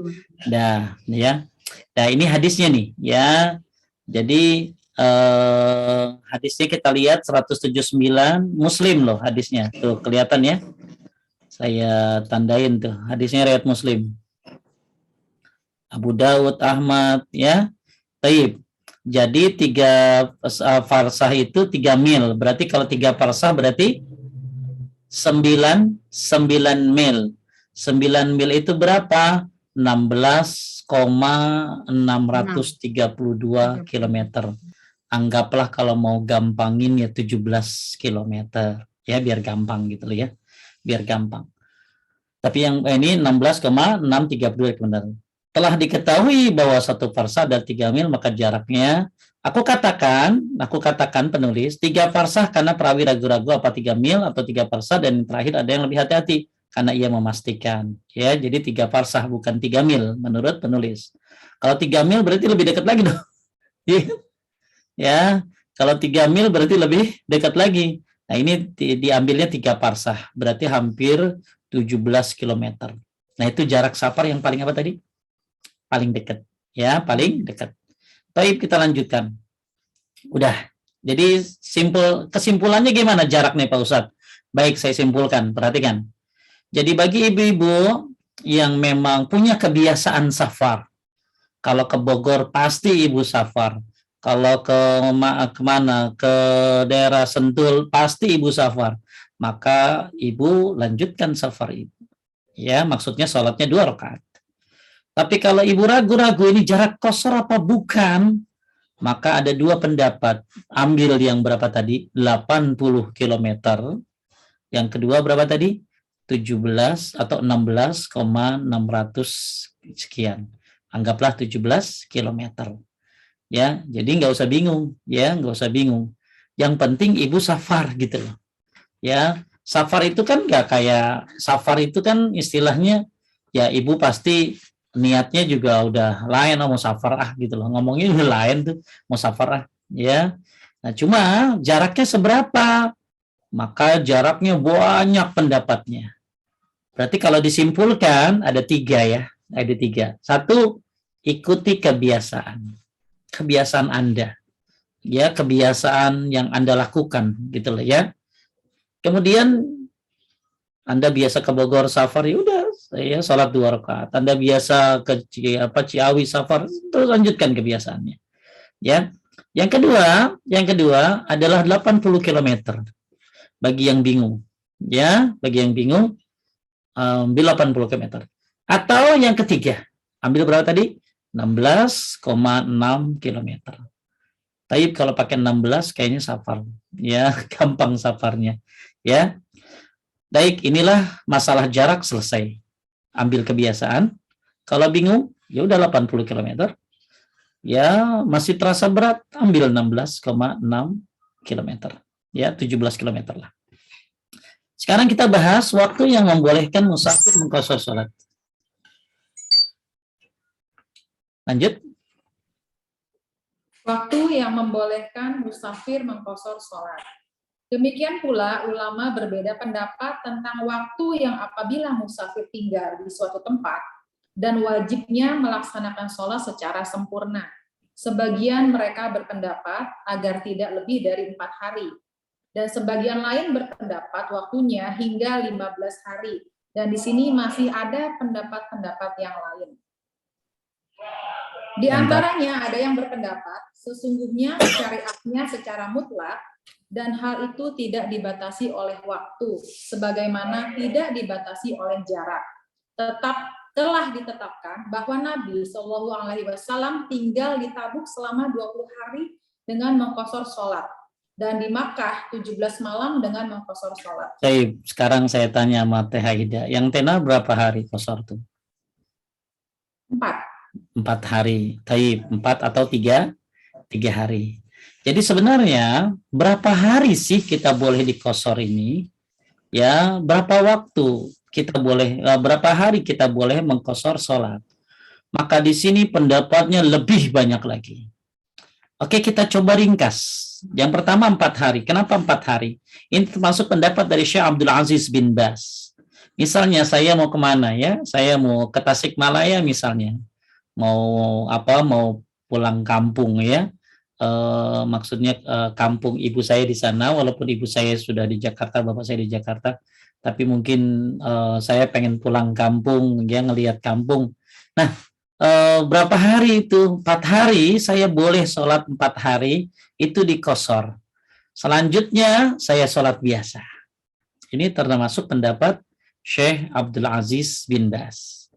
dah, ya. Nah, ini hadisnya nih, ya. Jadi hadisnya kita lihat 179 Muslim loh hadisnya. Tuh kelihatan ya. Saya tandain tuh. Hadisnya riwayat Muslim. Abu Dawud, Ahmad, ya. Taib. Jadi 3 farsah itu 3 mil. Berarti kalau 3 farsah berarti 9 mil. 9 mil itu berapa? 16,632 kilometer. Anggaplah kalau mau gampangin ya 17 kilometer. Ya biar gampang gitu loh ya. Biar gampang. Tapi yang ini 16,632 kilometer. Telah diketahui bahwa satu farsah ada 3 mil, maka jaraknya Aku katakan penulis 3 farsah karena perawi ragu-ragu apa 3 mil atau 3 farsah, dan yang terakhir ada yang lebih hati-hati karena ia memastikan. Ya, jadi 3 farsah bukan 3 mil menurut penulis. Kalau 3 mil berarti lebih dekat lagi dong. Ya, kalau 3 mil berarti lebih dekat lagi. Nah, ini diambilnya 3 farsah, berarti hampir 17 km. Nah, itu jarak safar yang paling apa tadi? Paling dekat. Ya, paling dekat. Baik, kita lanjutkan. Udah. Jadi kesimpulannya gimana jaraknya Pak Ustadz? Baik, saya simpulkan. Perhatikan. Jadi bagi ibu-ibu yang memang punya kebiasaan safar, kalau ke Bogor pasti ibu safar. Kalau kemana? Ke daerah Sentul pasti ibu safar. Maka ibu lanjutkan safar ibu. Ya, maksudnya sholatnya 2 rakaat. Tapi kalau ibu ragu-ragu ini jarak qasar apa bukan, maka ada 2 pendapat. Ambil yang berapa tadi? 80 km. Yang kedua berapa tadi? 17 atau 16,600 sekian. Anggaplah 17 km. Ya, jadi nggak usah bingung, ya, nggak usah bingung. Yang penting ibu safar gitu loh. Ya, safar itu kan nggak kayak safar itu kan istilahnya ya ibu pasti niatnya juga udah lain, mau safar gitu loh. Ngomongnya udah lain tuh, mau safar ya. Nah, cuma jaraknya seberapa? Maka jaraknya banyak pendapatnya. Berarti kalau disimpulkan ada 3 ya, ada 3. 1, ikuti kebiasaan Anda, ya, kebiasaan yang Anda lakukan gitu loh ya. Kemudian Anda biasa ke Bogor safar, ya udah saya sholat 2 rakaat. Anda biasa ke Ciawi safar, terus lanjutkan kebiasaannya. Ya. Yang kedua adalah 80 km. Bagi yang bingung, ya, bagi yang bingung, ambil 80 km. Atau yang ketiga, ambil berapa tadi? 16,6 km. Tapi kalau pakai 16 kayaknya safar, ya, gampang safarnya, ya. Baik, inilah masalah jarak selesai. Ambil kebiasaan. Kalau bingung, ya udah 80 km. Ya, masih terasa berat, ambil 16,6 km. Ya, 17 km lah. Sekarang kita bahas waktu yang membolehkan musafir mengqashar sholat. Lanjut. Waktu yang membolehkan musafir mengqashar sholat. Demikian pula ulama berbeda pendapat tentang waktu yang apabila musafir tinggal di suatu tempat dan wajibnya melaksanakan sholat secara sempurna. Sebagian mereka berpendapat agar tidak lebih dari 4 hari. Dan sebagian lain berpendapat waktunya hingga 15 hari. Dan di sini masih ada pendapat-pendapat yang lain. Di antaranya ada yang berpendapat sesungguhnya syariatnya secara mutlak dan hal itu tidak dibatasi oleh waktu, sebagaimana tidak dibatasi oleh jarak. Telah ditetapkan bahwa Nabi SAW tinggal di Tabuk selama 20 hari dengan mengqashar sholat. Dan di Makkah 17 malam dengan mengqashar sholat. Baik, sekarang saya tanya sama Teh Haida, yang Tena berapa hari qashar tuh? 4 hari. Baik, 4 atau 3 hari. Jadi sebenarnya berapa hari sih kita boleh di qashar ini? Ya, berapa waktu kita boleh, berapa hari kita boleh mengqashar sholat? Maka di sini pendapatnya lebih banyak lagi. Oke, kita coba ringkas. Yang pertama 4 hari. Kenapa 4 hari? Ini termasuk pendapat dari Syekh Abdul Aziz bin Baz. Misalnya saya mau kemana ya? Saya mau ke Tasikmalaya misalnya. Mau pulang kampung ya. Maksudnya kampung ibu saya di sana, walaupun ibu saya sudah di Jakarta, bapak saya di Jakarta. Tapi mungkin saya pengen pulang kampung, ya, ngelihat kampung. Nah, berapa hari itu? 4 hari saya boleh sholat 4 hari itu di qashar. Selanjutnya saya sholat biasa. Ini termasuk pendapat Syekh Abdul Aziz bin Baz.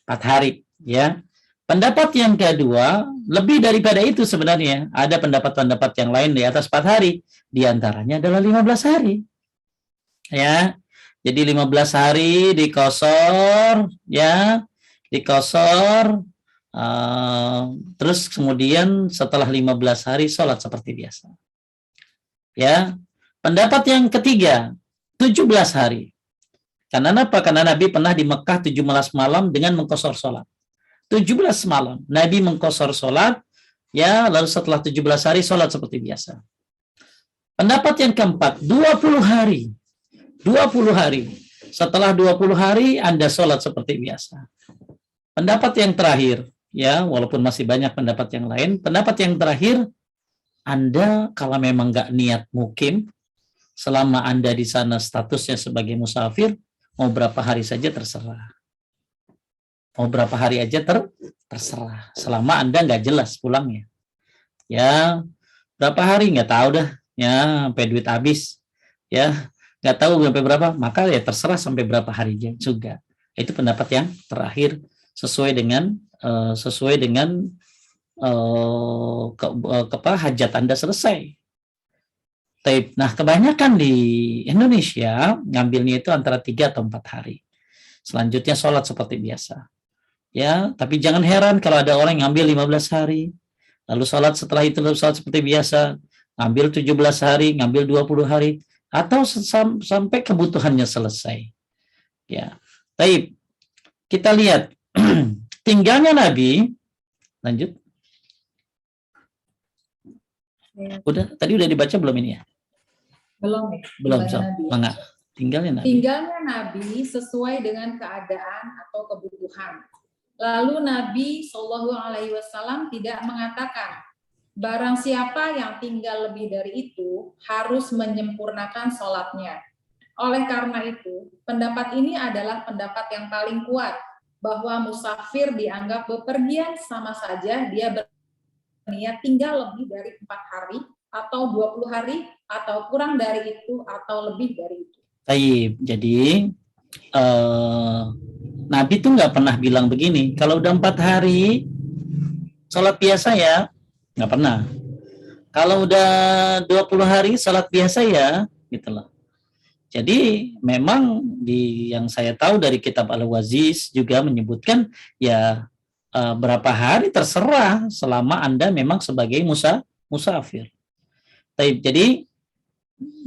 4 hari, ya. Pendapat yang kedua, lebih daripada itu sebenarnya. Ada pendapat-pendapat yang lain di atas 4 hari. Di antaranya adalah 15 hari. Ya. Jadi 15 hari di qashar, ya. Di qashar, terus kemudian setelah 15 hari sholat seperti biasa. Ya. Pendapat yang ketiga, 17 hari. Karena apa? Karena Nabi pernah di Mekah 17 malam dengan mengqashar sholat. 17 malam Nabi mengqashar sholat, ya, lalu setelah 17 hari sholat seperti biasa. Pendapat yang keempat, 20 hari. 20 hari. Setelah 20 hari Anda sholat seperti biasa. Pendapat yang terakhir, ya, walaupun masih banyak pendapat yang lain, pendapat yang terakhir, Anda kalau memang nggak niat mukim, selama Anda di sana statusnya sebagai musafir, mau berapa hari saja terserah. Mau berapa hari aja terserah, selama Anda nggak jelas pulangnya. Ya, berapa hari nggak tahu dah, ya, sampai duit habis, ya, nggak tahu sampai berapa, maka ya terserah sampai berapa hari juga. Itu pendapat yang terakhir sesuai dengan hajat Anda selesai. Nah, kebanyakan di Indonesia ngambilnya itu antara 3 atau 4 hari. Selanjutnya sholat seperti biasa. Ya, tapi jangan heran kalau ada orang yang ngambil 15 hari, lalu sholat setelah itu sholat seperti biasa, ngambil 17 hari, ngambil 20 hari, atau sampai kebutuhannya selesai. Ya, baik. Kita lihat tinggalnya Nabi. Lanjut. Tadi udah dibaca belum ini ya? Belum ya. Belum, Mangga. Tinggalnya Nabi. Tinggalnya Nabi sesuai dengan keadaan atau kebutuhan. Lalu Nabi Shallallahu Alaihi Wasallam tidak mengatakan, barang siapa yang tinggal lebih dari itu harus menyempurnakan sholatnya. Oleh karena itu, pendapat ini adalah pendapat yang paling kuat, bahwa musafir dianggap bepergian sama saja dia berniat tinggal lebih dari 4 hari, atau 20 hari, atau kurang dari itu, atau lebih dari itu. Baik, jadi Nabi tuh nggak pernah bilang begini, kalau udah 4 hari sholat biasa ya, nggak pernah. Kalau udah 20 hari sholat biasa ya, gitu loh. Jadi memang yang saya tahu dari kitab Al-Waziz juga menyebutkan ya berapa hari terserah selama Anda memang sebagai musafir. Jadi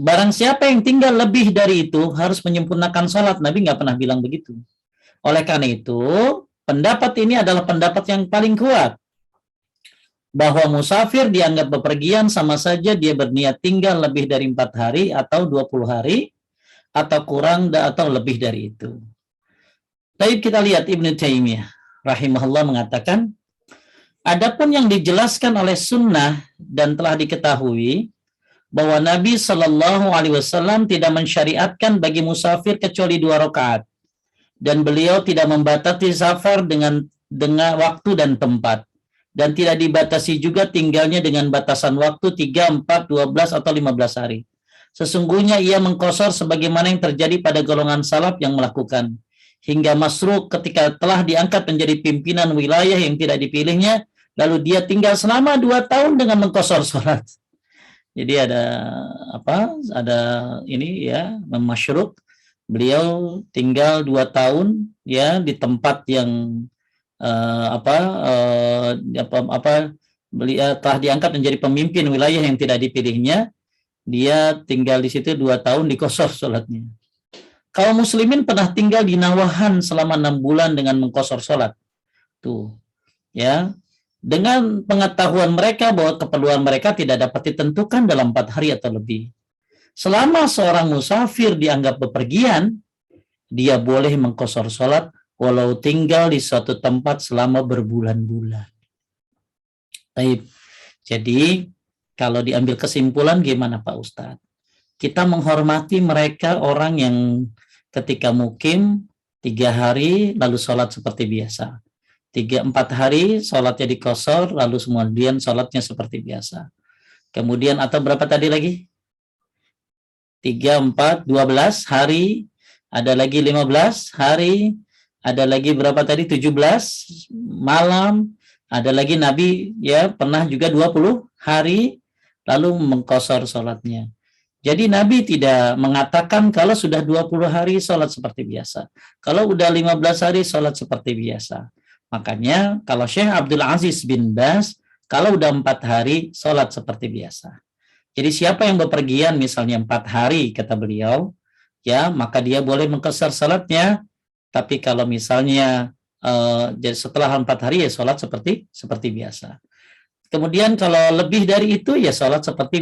barang siapa yang tinggal lebih dari itu harus menyempurnakan sholat. Nabi nggak pernah bilang begitu. Oleh karena itu, pendapat ini adalah pendapat yang paling kuat. Bahwa musafir dianggap bepergian sama saja dia berniat tinggal lebih dari 4 hari atau 20 hari, atau kurang atau lebih dari itu. Baik, kita lihat Ibnu Taimiyah rahimahullah mengatakan, adapun yang dijelaskan oleh sunnah dan telah diketahui bahwa Nabi Shallallahu Alaihi Wasallam tidak mensyariatkan bagi musafir kecuali 2 rakaat, dan beliau tidak membatasi safar dengan waktu dan tempat, dan tidak dibatasi juga tinggalnya dengan batasan waktu 3, 4, 12 atau 15 hari. Sesungguhnya ia mengqashar sebagaimana yang terjadi pada golongan salaf yang melakukan. Hingga Masruq ketika telah diangkat menjadi pimpinan wilayah yang tidak dipilihnya, lalu dia tinggal selama 2 tahun dengan mengqashar sholat. Jadi ada ini ya, Masruq, beliau tinggal 2 tahun ya di tempat yang beliau telah diangkat menjadi pemimpin wilayah yang tidak dipilihnya. Dia tinggal di situ 2 tahun dikosor sholatnya. Kaum muslimin pernah tinggal di Nawahan selama 6 bulan dengan mengkosor sholat. Tuh, ya. Dengan pengetahuan mereka bahwa keperluan mereka tidak dapat ditentukan dalam 4 hari atau lebih. Selama seorang musafir dianggap bepergian, dia boleh mengkosor sholat walau tinggal di suatu tempat selama berbulan-bulan. Baik. Jadi kalau diambil kesimpulan gimana Pak Ustadz? Kita menghormati mereka orang yang ketika mukim 3 hari lalu sholat seperti biasa. 3-4 hari sholatnya dikosor lalu kemudian sholatnya seperti biasa. Kemudian atau berapa tadi lagi? 3, 4, 12 hari, ada lagi 15 hari, ada lagi berapa tadi? 17 malam, ada lagi Nabi ya pernah juga 20 hari lalu mengqashar sholatnya. Jadi Nabi tidak mengatakan kalau sudah 20 hari sholat seperti biasa. Kalau udah 15 hari sholat seperti biasa. Makanya kalau Syekh Abdul Aziz bin Baz, kalau udah 4 hari sholat seperti biasa. Jadi siapa yang bepergian misalnya 4 hari kata beliau, ya maka dia boleh mengqashar sholatnya. Tapi kalau misalnya jadi setelah 4 hari ya sholat seperti biasa. Kemudian kalau lebih dari itu ya sholat seperti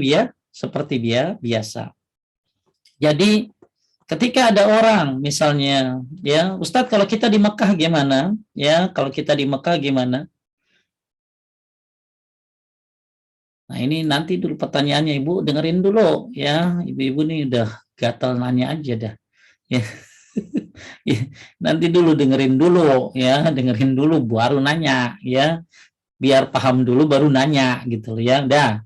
biasa. Jadi ketika ada orang misalnya ya Ustadz kalau kita di Mekah gimana? Ya kalau kita di Mekah gimana? Nah ini nanti dulu pertanyaannya Ibu dengerin dulu ya. Ibu-ibu nih udah gatal nanya aja dah. Ya. Nanti dulu dengerin dulu baru nanya ya. Biar paham dulu baru nanya gitu ya. Dah.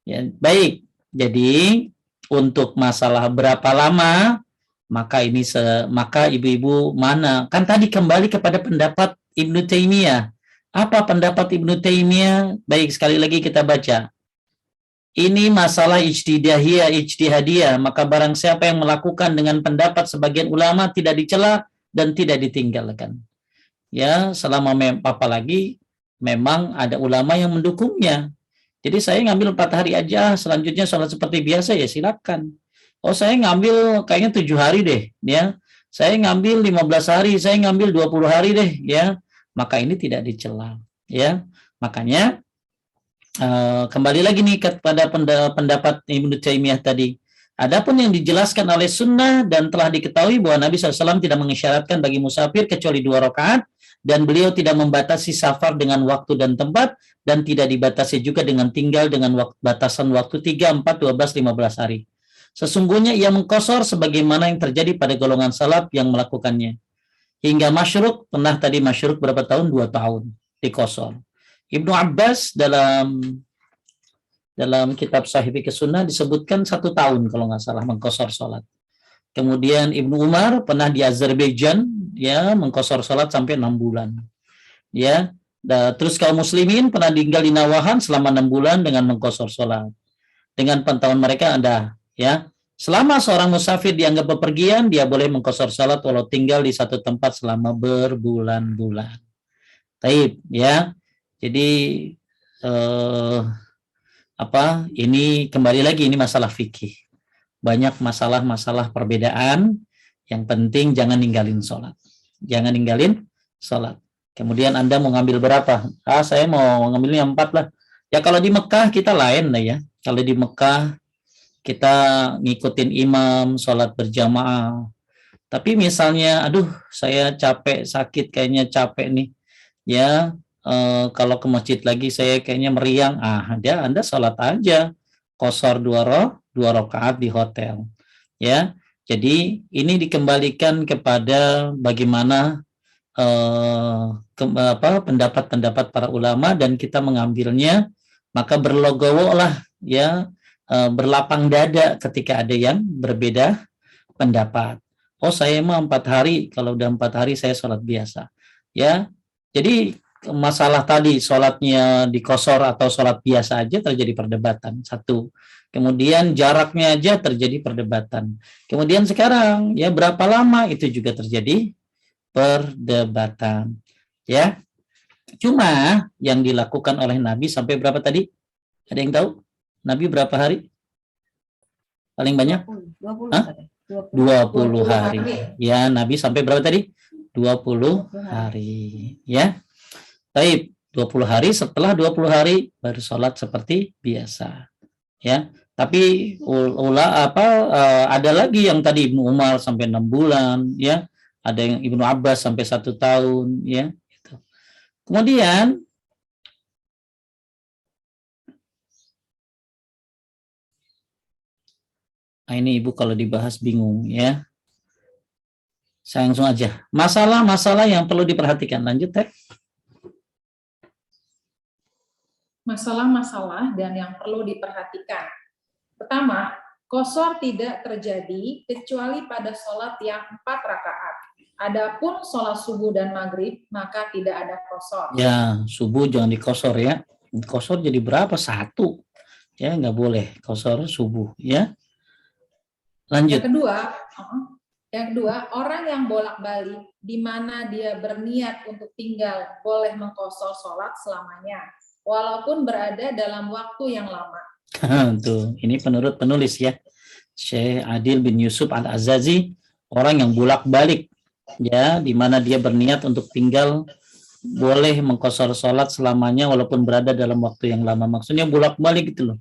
Ya, baik. Jadi untuk masalah berapa lama Maka maka ibu-ibu mana? Kan tadi kembali kepada pendapat Ibnu Taimiyah. Apa pendapat Ibnu Taimiyah? Baik, sekali lagi kita baca. Ini masalah ijtihadiyah, maka barang siapa yang melakukan dengan pendapat sebagian ulama tidak dicela dan tidak ditinggalkan. Ya, selama apalagi memang ada ulama yang mendukungnya. Jadi saya ngambil 4 hari aja, selanjutnya sholat seperti biasa ya silakan. Oh, saya ngambil kayaknya 7 hari deh, ya. Saya ngambil 15 hari, saya ngambil 20 hari deh, ya. Maka ini tidak dicela, ya. Makanya kembali lagi nih kepada pendapat Ibnu Taimiyah tadi. Adapun yang dijelaskan oleh sunnah dan telah diketahui bahwa Nabi SAW tidak mengisyaratkan bagi musafir kecuali 2 rakaat dan beliau tidak membatasi safar dengan waktu dan tempat dan tidak dibatasi juga dengan tinggal dengan batasan waktu 3, 4, 12, 15 hari. Sesungguhnya ia mengqashar sebagaimana yang terjadi pada golongan salaf yang melakukannya. Hingga masyruq, pernah tadi masyruq berapa tahun? 2 tahun diqashar. Ibnu Abbas dalam kitab Sahih Fiqh Sunnah disebutkan 1 tahun kalau nggak salah mengqashar sholat. Kemudian Ibnu Umar pernah di Azerbaijan ya mengqashar sholat sampai 6 bulan. Ya. Terus kaum muslimin pernah tinggal di Nawahan selama 6 bulan dengan mengqashar sholat. Dengan pantauan mereka ada ya. Selama seorang musafir dianggap bepergian, dia boleh mengqashar sholat walau tinggal di satu tempat selama berbulan-bulan. Taib ya. Jadi ini kembali lagi ini masalah fikih. Banyak masalah-masalah perbedaan. Yang penting jangan ninggalin sholat. Jangan ninggalin sholat. Kemudian Anda mau ngambil berapa? Saya mau ngambilnya 4 lah. Ya kalau di Mekah kita lain lah ya. Kalau di Mekah kita ngikutin imam sholat berjamaah. Tapi misalnya, aduh saya capek, sakit kayaknya capek nih. Ya. Kalau ke masjid lagi saya kayaknya meriang, Anda sholat aja qashar 2 rakaat di hotel, ya. Jadi ini dikembalikan kepada bagaimana pendapat-pendapat para ulama dan kita mengambilnya, maka berlogowo lah, ya, berlapang dada ketika ada yang berbeda pendapat. Oh saya mah 4 hari, kalau udah 4 hari saya sholat biasa, ya. Jadi masalah tadi sholatnya diqashar atau sholat biasa aja terjadi perdebatan. 1. Kemudian jaraknya aja terjadi perdebatan. Kemudian sekarang ya berapa lama itu juga terjadi perdebatan. Ya. Cuma yang dilakukan oleh Nabi sampai berapa tadi? Ada yang tahu? Nabi berapa hari? Paling banyak? 20 hari. Ya, Nabi sampai berapa tadi? 20 hari. Ya. Baik, 20 hari, setelah 20 hari baru sholat seperti biasa. Ya, tapi ada lagi yang tadi Ibnu Umar sampai 6 bulan, ya. Ada yang Ibnu Abbas sampai 1 tahun, ya. Gitu. Kemudian ini Ibu kalau dibahas bingung, ya. Saya langsung aja. Masalah-masalah yang perlu diperhatikan. Lanjut, Teh. Masalah-masalah dan yang perlu diperhatikan. Pertama, qashar tidak terjadi kecuali pada sholat yang 4 rakaat. Adapun sholat subuh dan maghrib, maka tidak ada qashar. Ya, subuh jangan diqashar ya. Qashar jadi berapa? 1. Ya, nggak boleh qashar subuh ya. Lanjut. Yang kedua, orang yang bolak-balik di mana dia berniat untuk tinggal boleh mengqashar sholat selamanya, walaupun berada dalam waktu yang lama. Tuh, ini menurut penulis ya, Syekh Adil bin Yusuf Al-Azazi, orang yang bolak-balik ya, di mana dia berniat untuk tinggal boleh mengqashar sholat selamanya walaupun berada dalam waktu yang lama. Maksudnya bolak-balik gitu loh.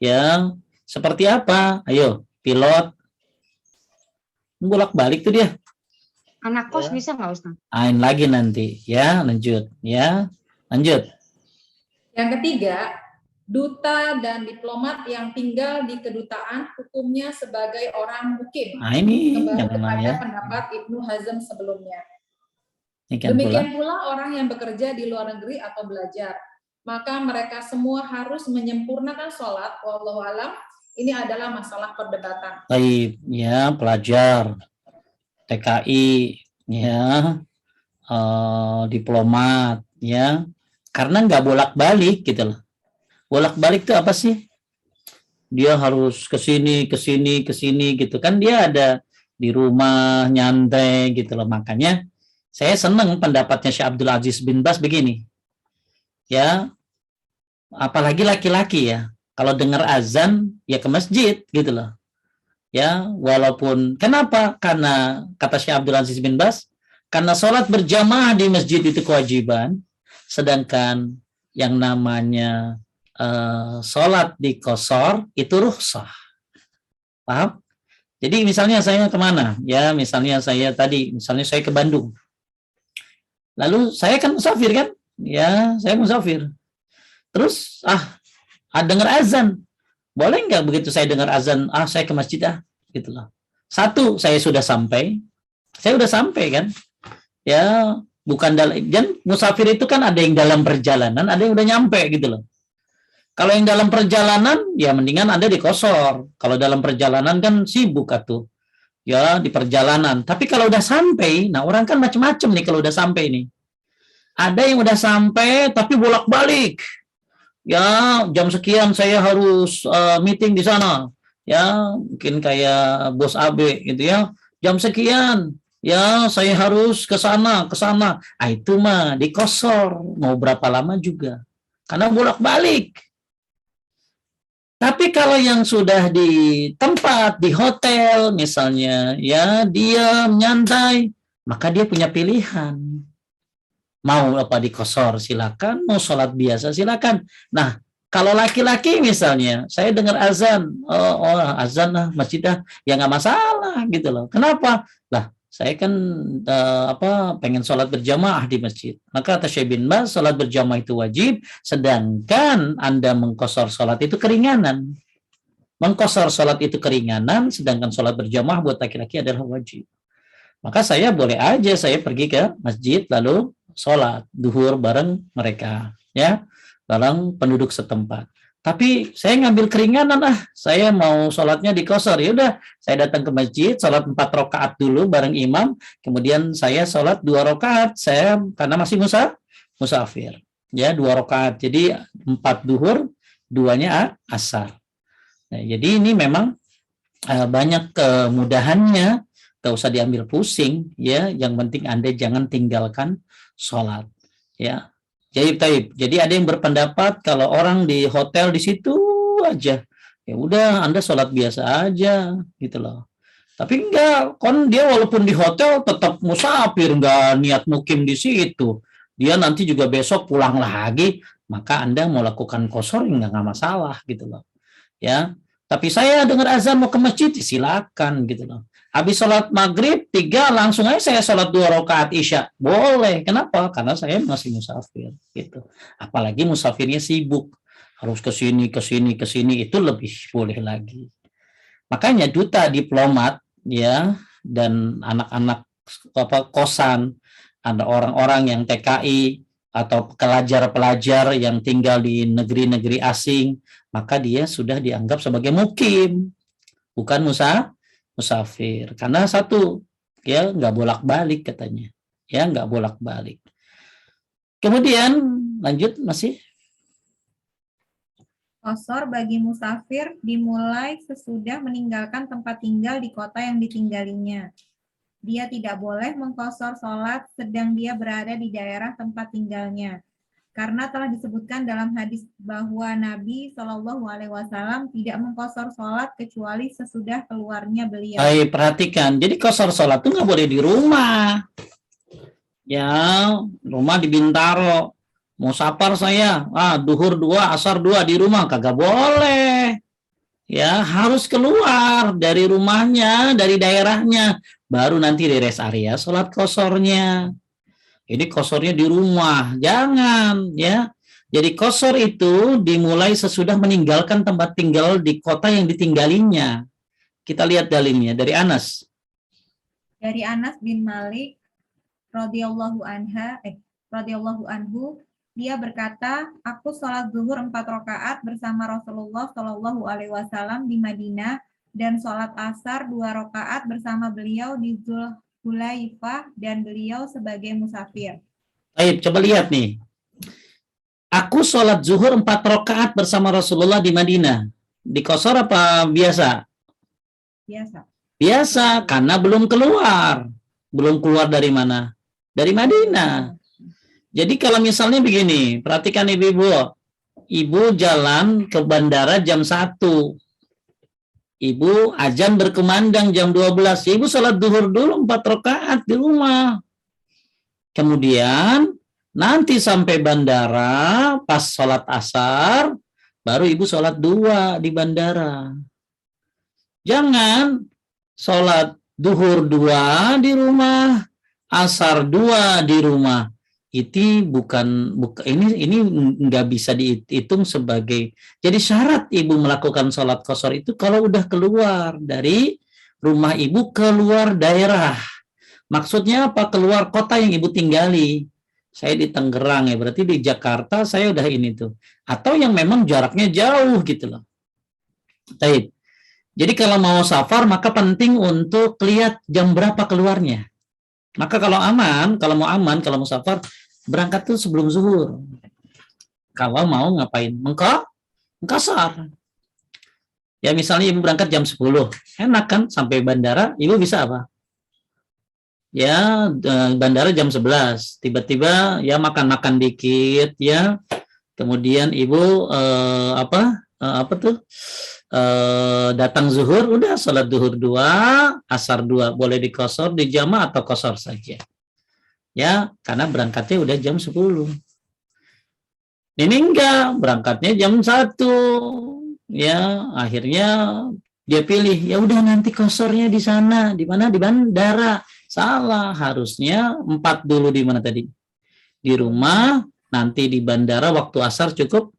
Ya, seperti apa? Ayo, pilot bolak-balik tuh dia. Anak kos bisa nggak Ustaz? Lagi nanti ya, lanjut ya. Lanjut. Yang ketiga, duta dan diplomat yang tinggal di kedutaan hukumnya sebagai orang mukim. Ini kembali jangan kepada ya. pendapat Ibnu Hazm sebelumnya. Demikian Demikian pula orang yang bekerja di luar negeri atau belajar. Maka mereka semua harus menyempurnakan sholat. Wallahu alam, ini adalah masalah perdebatan. Baik, ya pelajar. TKI, ya, diplomat, ya, karena nggak bolak-balik gitu loh. Bolak-balik itu apa sih? Dia harus ke sini gitu kan, dia ada di rumah nyantai gitu loh. Makanya saya senang pendapatnya Syekh Abdul Aziz bin Baz begini, ya, apalagi laki-laki ya, kalau dengar azan ya ke masjid gitu loh, ya, walaupun kenapa? Karena kata Syekh Abdul Aziz bin Baz, karena sholat berjamaah di masjid itu kewajiban, sedangkan yang namanya sholat di qashar itu rukhsah. Paham? Jadi misalnya saya kemana? Ya, misalnya saya ke Bandung. Lalu saya kan musafir kan? Ya, saya musafir. Terus, dengar azan. Boleh nggak begitu saya dengar azan, saya ke masjid gitu loh. Satu, saya sudah sampai kan? Ya, bukan dan musafir itu kan ada yang dalam perjalanan, ada yang udah nyampe gitu loh. Kalau yang dalam perjalanan, ya mendingan Anda di qashar. Kalau dalam perjalanan kan sibuk atuh. Ya, di perjalanan. Tapi kalau udah sampai, nah orang kan macam-macam nih kalau udah sampai nih. Ada yang udah sampai tapi bolak-balik. Ya, jam sekian saya harus meeting di sana. Ya, mungkin kayak bos AB gitu ya. Jam sekian, ya saya harus ke sana. Itu mah di qashar, mau berapa lama juga. Karena bolak-balik. Tapi kalau yang sudah di tempat, di hotel misalnya, ya diam, nyantai, maka dia punya pilihan. Mau apa di qashar silakan, mau sholat biasa silakan. Nah, kalau laki-laki misalnya, saya dengar azan, azan masjid ya nggak masalah gitu loh. Kenapa? Lah, saya kan pengen sholat berjamaah di masjid. Maka kata Syekh bin Baz, sholat berjamaah itu wajib, sedangkan Anda mengqashar sholat itu keringanan. Mengqashar sholat itu keringanan, sedangkan sholat berjamaah buat laki-laki adalah wajib. Maka saya boleh aja saya pergi ke masjid lalu sholat duhur bareng mereka, ya, bareng penduduk setempat. Tapi saya ngambil keringanan, saya mau sholatnya di qashar, ya udah saya datang ke masjid, sholat 4 rakaat dulu bareng imam, kemudian saya sholat 2 rakaat, saya karena masih musafir, ya 2 rakaat, jadi 4 duhur, 2-nya asar. Nah, jadi ini memang banyak kemudahannya, gak usah diambil pusing, ya, yang penting Anda jangan tinggalkan sholat, ya. Jadi ada yang berpendapat kalau orang di hotel di situ aja, ya udah Anda sholat biasa aja gitu loh. Tapi enggak, kan dia walaupun di hotel tetap musafir, enggak niat mukim di situ. Dia nanti juga besok pulang lagi, maka Anda mau lakukan qashar enggak masalah gitu loh. Ya. Tapi saya dengar azan mau ke masjid, silakan gitu loh. Habis sholat maghrib 3 langsung aja saya sholat 2 rakaat isya, boleh. Kenapa? Karena saya masih musafir gitu. Apalagi musafirnya sibuk, harus ke sini itu lebih boleh lagi. Makanya duta diplomat, ya, dan anak-anak kosan, ada orang-orang yang TKI atau pelajar-pelajar yang tinggal di negeri-negeri asing, maka dia sudah dianggap sebagai mukim, bukan musafir. Karena satu, ya nggak bolak-balik katanya, ya nggak bolak-balik. Kemudian lanjut masih. Qashar bagi musafir dimulai sesudah meninggalkan tempat tinggal di kota yang ditinggalinya. Dia tidak boleh mengqashar sholat sedang dia berada di daerah tempat tinggalnya. Karena telah disebutkan dalam hadis bahwa Nabi SAW tidak mengqashar sholat kecuali sesudah keluarnya beliau. Baik, perhatikan. Jadi qashar sholat itu nggak boleh di rumah. Ya, rumah di Bintaro. Mau safar saya, duhur 2, asar 2 di rumah, kagak boleh. Ya, harus keluar dari rumahnya, dari daerahnya. Baru nanti di rest area sholat qasharnya. Ini qasharnya di rumah, jangan ya. Jadi qashar itu dimulai sesudah meninggalkan tempat tinggal di kota yang ditinggalinya. Kita lihat dalilnya dari Anas. Dari Anas bin Malik radhiyallahu anhu, dia berkata, aku sholat zuhur 4 rakaat bersama Rasulullah Shallallahu Alaihi Wasallam di Madinah dan sholat asar 2 rakaat bersama beliau di Hulaifah dan beliau sebagai musafir. Baik, coba lihat nih. Aku sholat zuhur 4 rakaat bersama Rasulullah di Madinah. Dikosor apa biasa? Biasa. Biasa, karena belum keluar. Belum keluar dari mana? Dari Madinah. Jadi kalau misalnya begini, perhatikan ibu-ibu. Ibu jalan ke bandara jam 1. Ibu azan berkumandang jam 12. Ibu sholat zuhur dulu 4 rakaat di rumah. Kemudian nanti sampai bandara, pas sholat asar, baru ibu sholat 2 di bandara. Jangan sholat zuhur 2 di rumah, asar 2 di rumah. Itu bukan ini nggak bisa dihitung sebagai, jadi syarat ibu melakukan sholat qashar itu kalau udah keluar dari rumah ibu, keluar daerah. Maksudnya apa? Keluar kota yang ibu tinggali. Saya di Tangerang ya, berarti di Jakarta saya udah ini tuh. Atau yang memang jaraknya jauh gitu loh. Baik. Jadi kalau mau safar maka penting untuk lihat jam berapa keluarnya. Maka kalau mau safar, berangkat tuh sebelum zuhur. Kalau mau ngapain? Mengqashar. Ya misalnya ibu berangkat jam 10. Enak kan sampai bandara, ibu bisa apa? Ya bandara jam 11, tiba-tiba ya makan-makan dikit ya, kemudian ibu datang zuhur, udah sholat zuhur 2, asar 2, boleh dikosor, dijama atau kosor saja ya, karena berangkatnya udah jam 10. Ini enggak, berangkatnya jam 1 ya, akhirnya dia pilih ya udah nanti kosornya di sana, di mana? Di bandara. Salah, harusnya 4 dulu di mana tadi? Di rumah, nanti di bandara waktu asar cukup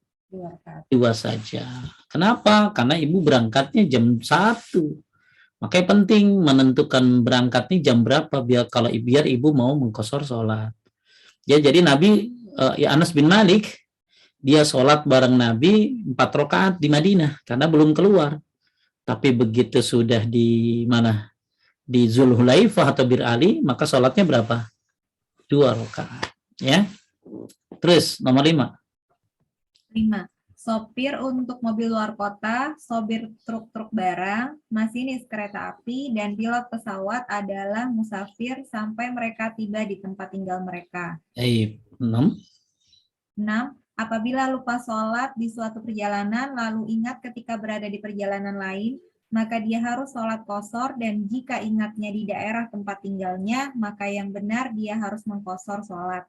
2 saja. Kenapa? Karena ibu berangkatnya jam 1. Makanya penting menentukan berangkatnya jam berapa biar ibu mau mengqashar sholat. Ya, jadi Nabi Anas bin Malik dia sholat bareng Nabi 4 rakaat di Madinah karena belum keluar. Tapi begitu sudah di mana? Di Zulhulaifah atau Bir Ali, maka sholatnya berapa? 2 rakaat. Ya. Terus nomor 5. 5. Sopir untuk mobil luar kota, sopir truk-truk barang, masinis kereta api, dan pilot pesawat adalah musafir sampai mereka tiba di tempat tinggal mereka. 6. 6. Apabila lupa sholat di suatu perjalanan, lalu ingat ketika berada di perjalanan lain, maka dia harus sholat qashar, dan jika ingatnya di daerah tempat tinggalnya, maka yang benar dia harus mengqashar sholat.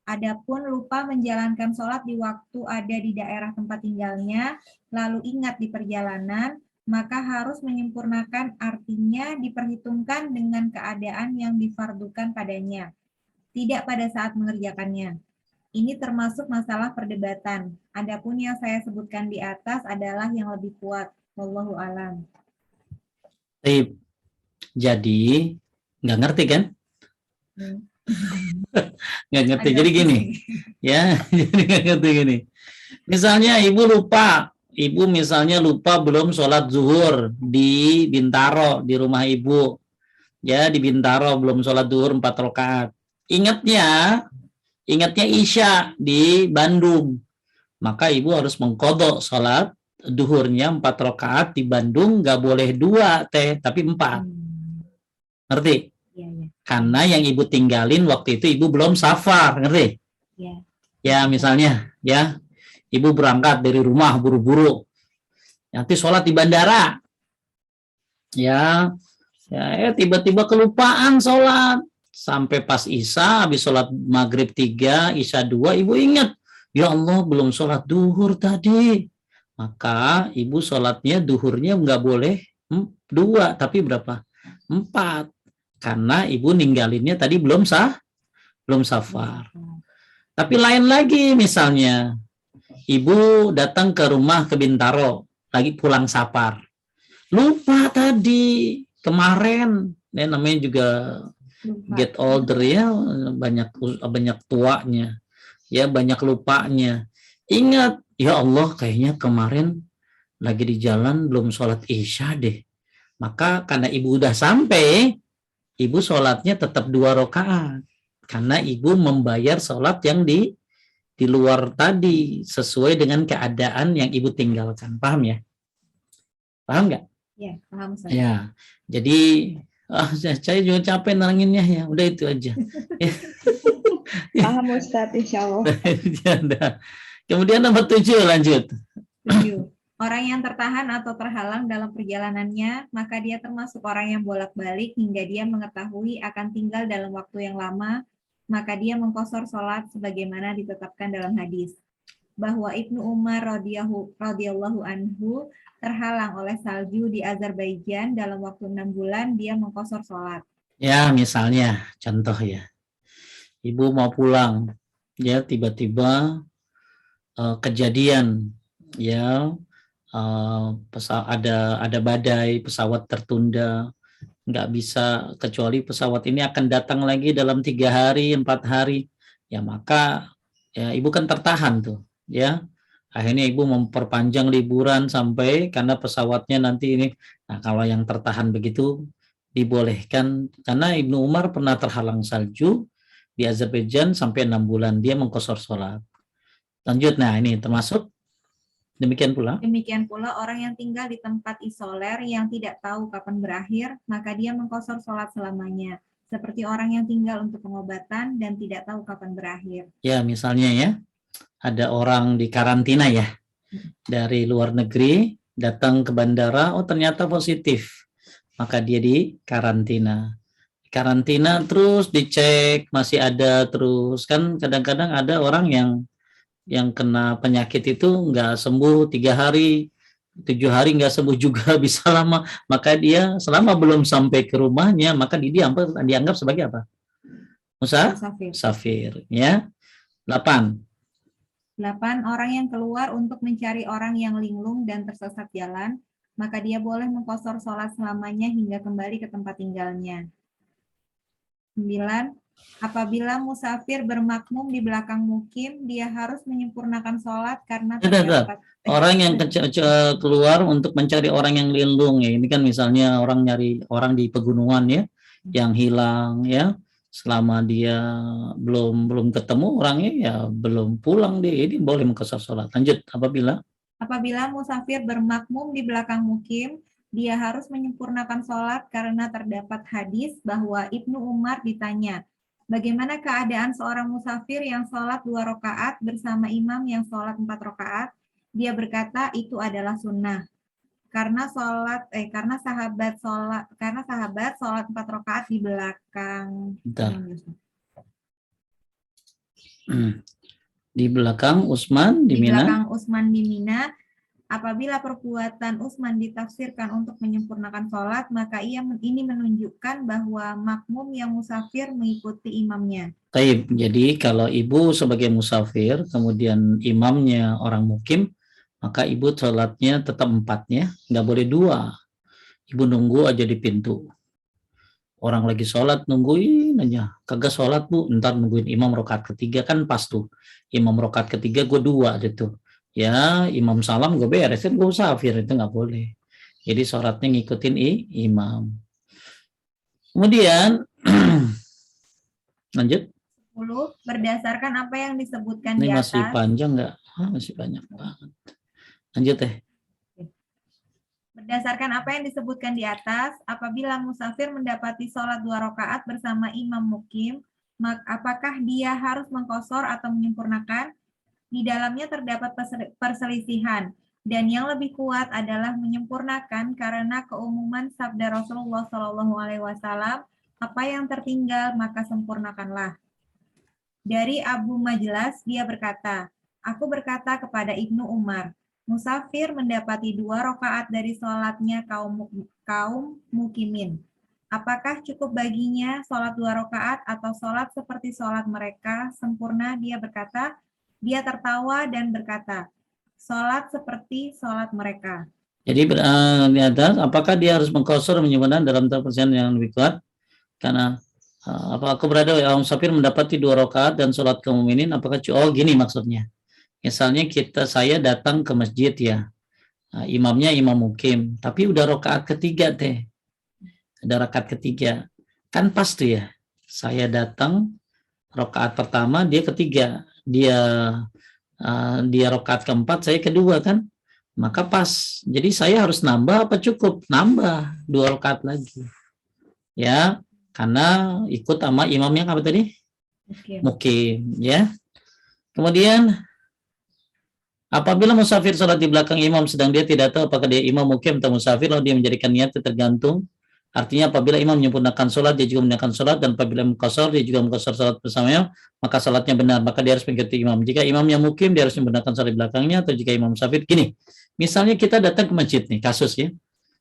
Adapun lupa menjalankan sholat di waktu ada di daerah tempat tinggalnya, lalu ingat di perjalanan, maka harus menyempurnakan, artinya diperhitungkan dengan keadaan yang difardukan padanya, tidak pada saat mengerjakannya. Ini termasuk masalah perdebatan. Adapun yang saya sebutkan di atas adalah yang lebih kuat. Wallahu a'lam. Jadi nggak ngerti kan? Nggak ngerti. Jadi gini, ya, jadi nggak ngerti gini. Misalnya ibu lupa belum sholat zuhur di Bintaro, di rumah ibu. Ya, di Bintaro belum sholat zuhur 4 rakaat. Ingatnya Isya di Bandung. Maka ibu harus mengqadha sholat duhurnya 4 rakaat di Bandung, nggak boleh 2 tapi 4. Ngerti? Ya. Karena yang ibu tinggalin waktu itu ibu belum safar, ngerti? Ya. Ya misalnya, ya ibu berangkat dari rumah buru-buru, nanti sholat di bandara, ya tiba-tiba kelupaan sholat, sampai pas Isya, habis sholat maghrib 3, Isya 2, ibu ingat, ya Allah belum sholat duhur tadi. Maka ibu sholatnya duhurnya nggak boleh 2, tapi berapa? 4. Karena ibu ninggalinnya tadi belum safar. Tapi lain lagi, misalnya ibu datang ke rumah ke Bintaro, lagi pulang safar. Lupa tadi, kemarin, ya namanya juga get older ya, banyak tuanya, ya banyak lupanya. Ingat, ya Allah kayaknya kemarin lagi di jalan belum sholat Isya deh. Maka karena ibu udah sampai, ibu sholatnya tetap 2 rakaat karena ibu membayar sholat yang di luar tadi sesuai dengan keadaan yang ibu tinggalkan. Paham ya? Paham nggak? Ya, paham Ustaz. Ya, jadi saya juga capek neranginnya ya. Udah itu aja. Paham Ustaz, insya Allah. Kemudian nomor 7 lanjut. 7. Orang yang tertahan atau terhalang dalam perjalanannya, maka dia termasuk orang yang bolak-balik hingga dia mengetahui akan tinggal dalam waktu yang lama, maka dia mengqashar sholat sebagaimana ditetapkan dalam hadis. Bahwa Ibnu Umar radhiyallahu anhu terhalang oleh salju di Azerbaijan dalam waktu 6 bulan, dia mengqashar sholat. Ya, misalnya, contoh ya. Ibu mau pulang, ya tiba-tiba kejadian, ya ada badai, pesawat tertunda, nggak bisa, kecuali pesawat ini akan datang lagi dalam 3 hari, 4 hari, ya maka ya ibu kan tertahan tuh, ya akhirnya ibu memperpanjang liburan sampai karena pesawatnya nanti ini. Nah kalau yang tertahan begitu dibolehkan, karena Ibnu Umar pernah terhalang salju di Azerbaijan sampai 6 bulan, dia mengqashar sholat. Lanjut, nah ini termasuk. Demikian pula orang yang tinggal di tempat isoler yang tidak tahu kapan berakhir, maka dia mengqashar sholat selamanya. Seperti orang yang tinggal untuk pengobatan dan tidak tahu kapan berakhir. Ya, misalnya ya, ada orang di karantina ya, dari luar negeri, datang ke bandara, oh ternyata positif. Maka dia di karantina. Karantina terus dicek, masih ada terus. Kan kadang-kadang ada orang yang kena penyakit itu nggak sembuh 3 hari, 7 hari nggak sembuh juga, bisa lama. Maka dia selama belum sampai ke rumahnya, maka dianggap sebagai apa? Musafir. Ya. 8. Orang yang keluar untuk mencari orang yang linglung dan tersesat jalan, maka dia boleh mengqashar sholat selamanya hingga kembali ke tempat tinggalnya. 9. Apabila musafir bermakmum di belakang mukim, dia harus menyempurnakan sholat karena terdapat orang yang keluar untuk mencari orang yang linglung ya. Ini kan misalnya orang nyari orang di pegunungan ya, yang hilang ya, selama dia belum ketemu orangnya ya belum pulang dia, ini boleh mengqashar sholat. Lanjut, apabila musafir bermakmum di belakang mukim, dia harus menyempurnakan sholat karena terdapat hadis bahwa Ibnu Umar ditanya, bagaimana keadaan seorang musafir yang sholat 2 rakaat bersama imam yang sholat 4 rakaat? Dia berkata itu adalah sunnah. Karena sahabat sholat 4 rakaat di belakang. Di belakang Utsman di Mina. Di belakang Utsman di Mina. Apabila perbuatan Utsman ditafsirkan untuk menyempurnakan sholat, maka ini menunjukkan bahwa makmum yang musafir mengikuti imamnya. Baik, jadi kalau ibu sebagai musafir, kemudian imamnya orang mukim, maka ibu sholatnya tetap 4-nya, nggak boleh 2. Ibu nunggu aja di pintu. Orang lagi sholat nungguin aja, kagak sholat bu, ntar nungguin imam rakaat ketiga kan pas tuh. Imam rakaat ketiga gue 2 gitu. Ya imam salam gue beres, kan gue musafir, itu nggak boleh. Jadi sholatnya ngikutin imam. Kemudian lanjut. 10. Berdasarkan apa yang disebutkan Ini di atas. masih panjang nggak? Masih banyak banget. Lanjut deh. Berdasarkan apa yang disebutkan di atas, apabila musafir mendapati sholat 2 rakaat bersama imam mukim, apakah dia harus mengqashar atau menyempurnakan? Di dalamnya terdapat perselisihan, dan yang lebih kuat adalah menyempurnakan karena keumuman sabda Rasulullah SAW, apa yang tertinggal maka sempurnakanlah. Dari Abu Majlas, dia berkata, aku berkata kepada Ibnu Umar, musafir mendapati 2 rakaat dari sholatnya kaum mukimin. Apakah cukup baginya sholat 2 rakaat atau sholat seperti sholat mereka sempurna? Dia berkata, dia tertawa dan berkata, sholat seperti sholat mereka. Jadi di atas, apakah dia harus mengqashar menyempurnakan dalam tafsir yang lebih kuat? Karena aku berada musafir mendapati 2 rakaat dan sholat kaum mukminin, apakah gini maksudnya. Misalnya saya datang ke masjid ya, imamnya imam mukim, tapi udah rakaat ketiga teh. Ada rakaat ketiga. Kan pas tuh ya. Saya datang rakaat pertama, dia ketiga, dia rakaat keempat, saya kedua kan, maka pas. Jadi saya harus nambah apa cukup? Nambah 2 rakaat lagi, ya, karena ikut sama imam yang apa tadi? Mukim, ya. Kemudian apabila musafir sholat di belakang imam sedang dia tidak tahu apakah dia imam mukim atau musafir, lalu dia menjadikan niatnya tergantung. Artinya apabila imam menyempurnakan sholat, dia juga menyempurnakan sholat, dan apabila mukosor, dia juga mukosor sholat bersamanya, maka sholatnya benar, maka dia harus mengikuti imam. Jika imam yang mukim, dia harus menyempurnakan sholat di belakangnya, atau jika imam musafir, gini, misalnya kita datang ke masjid nih, kasus ya,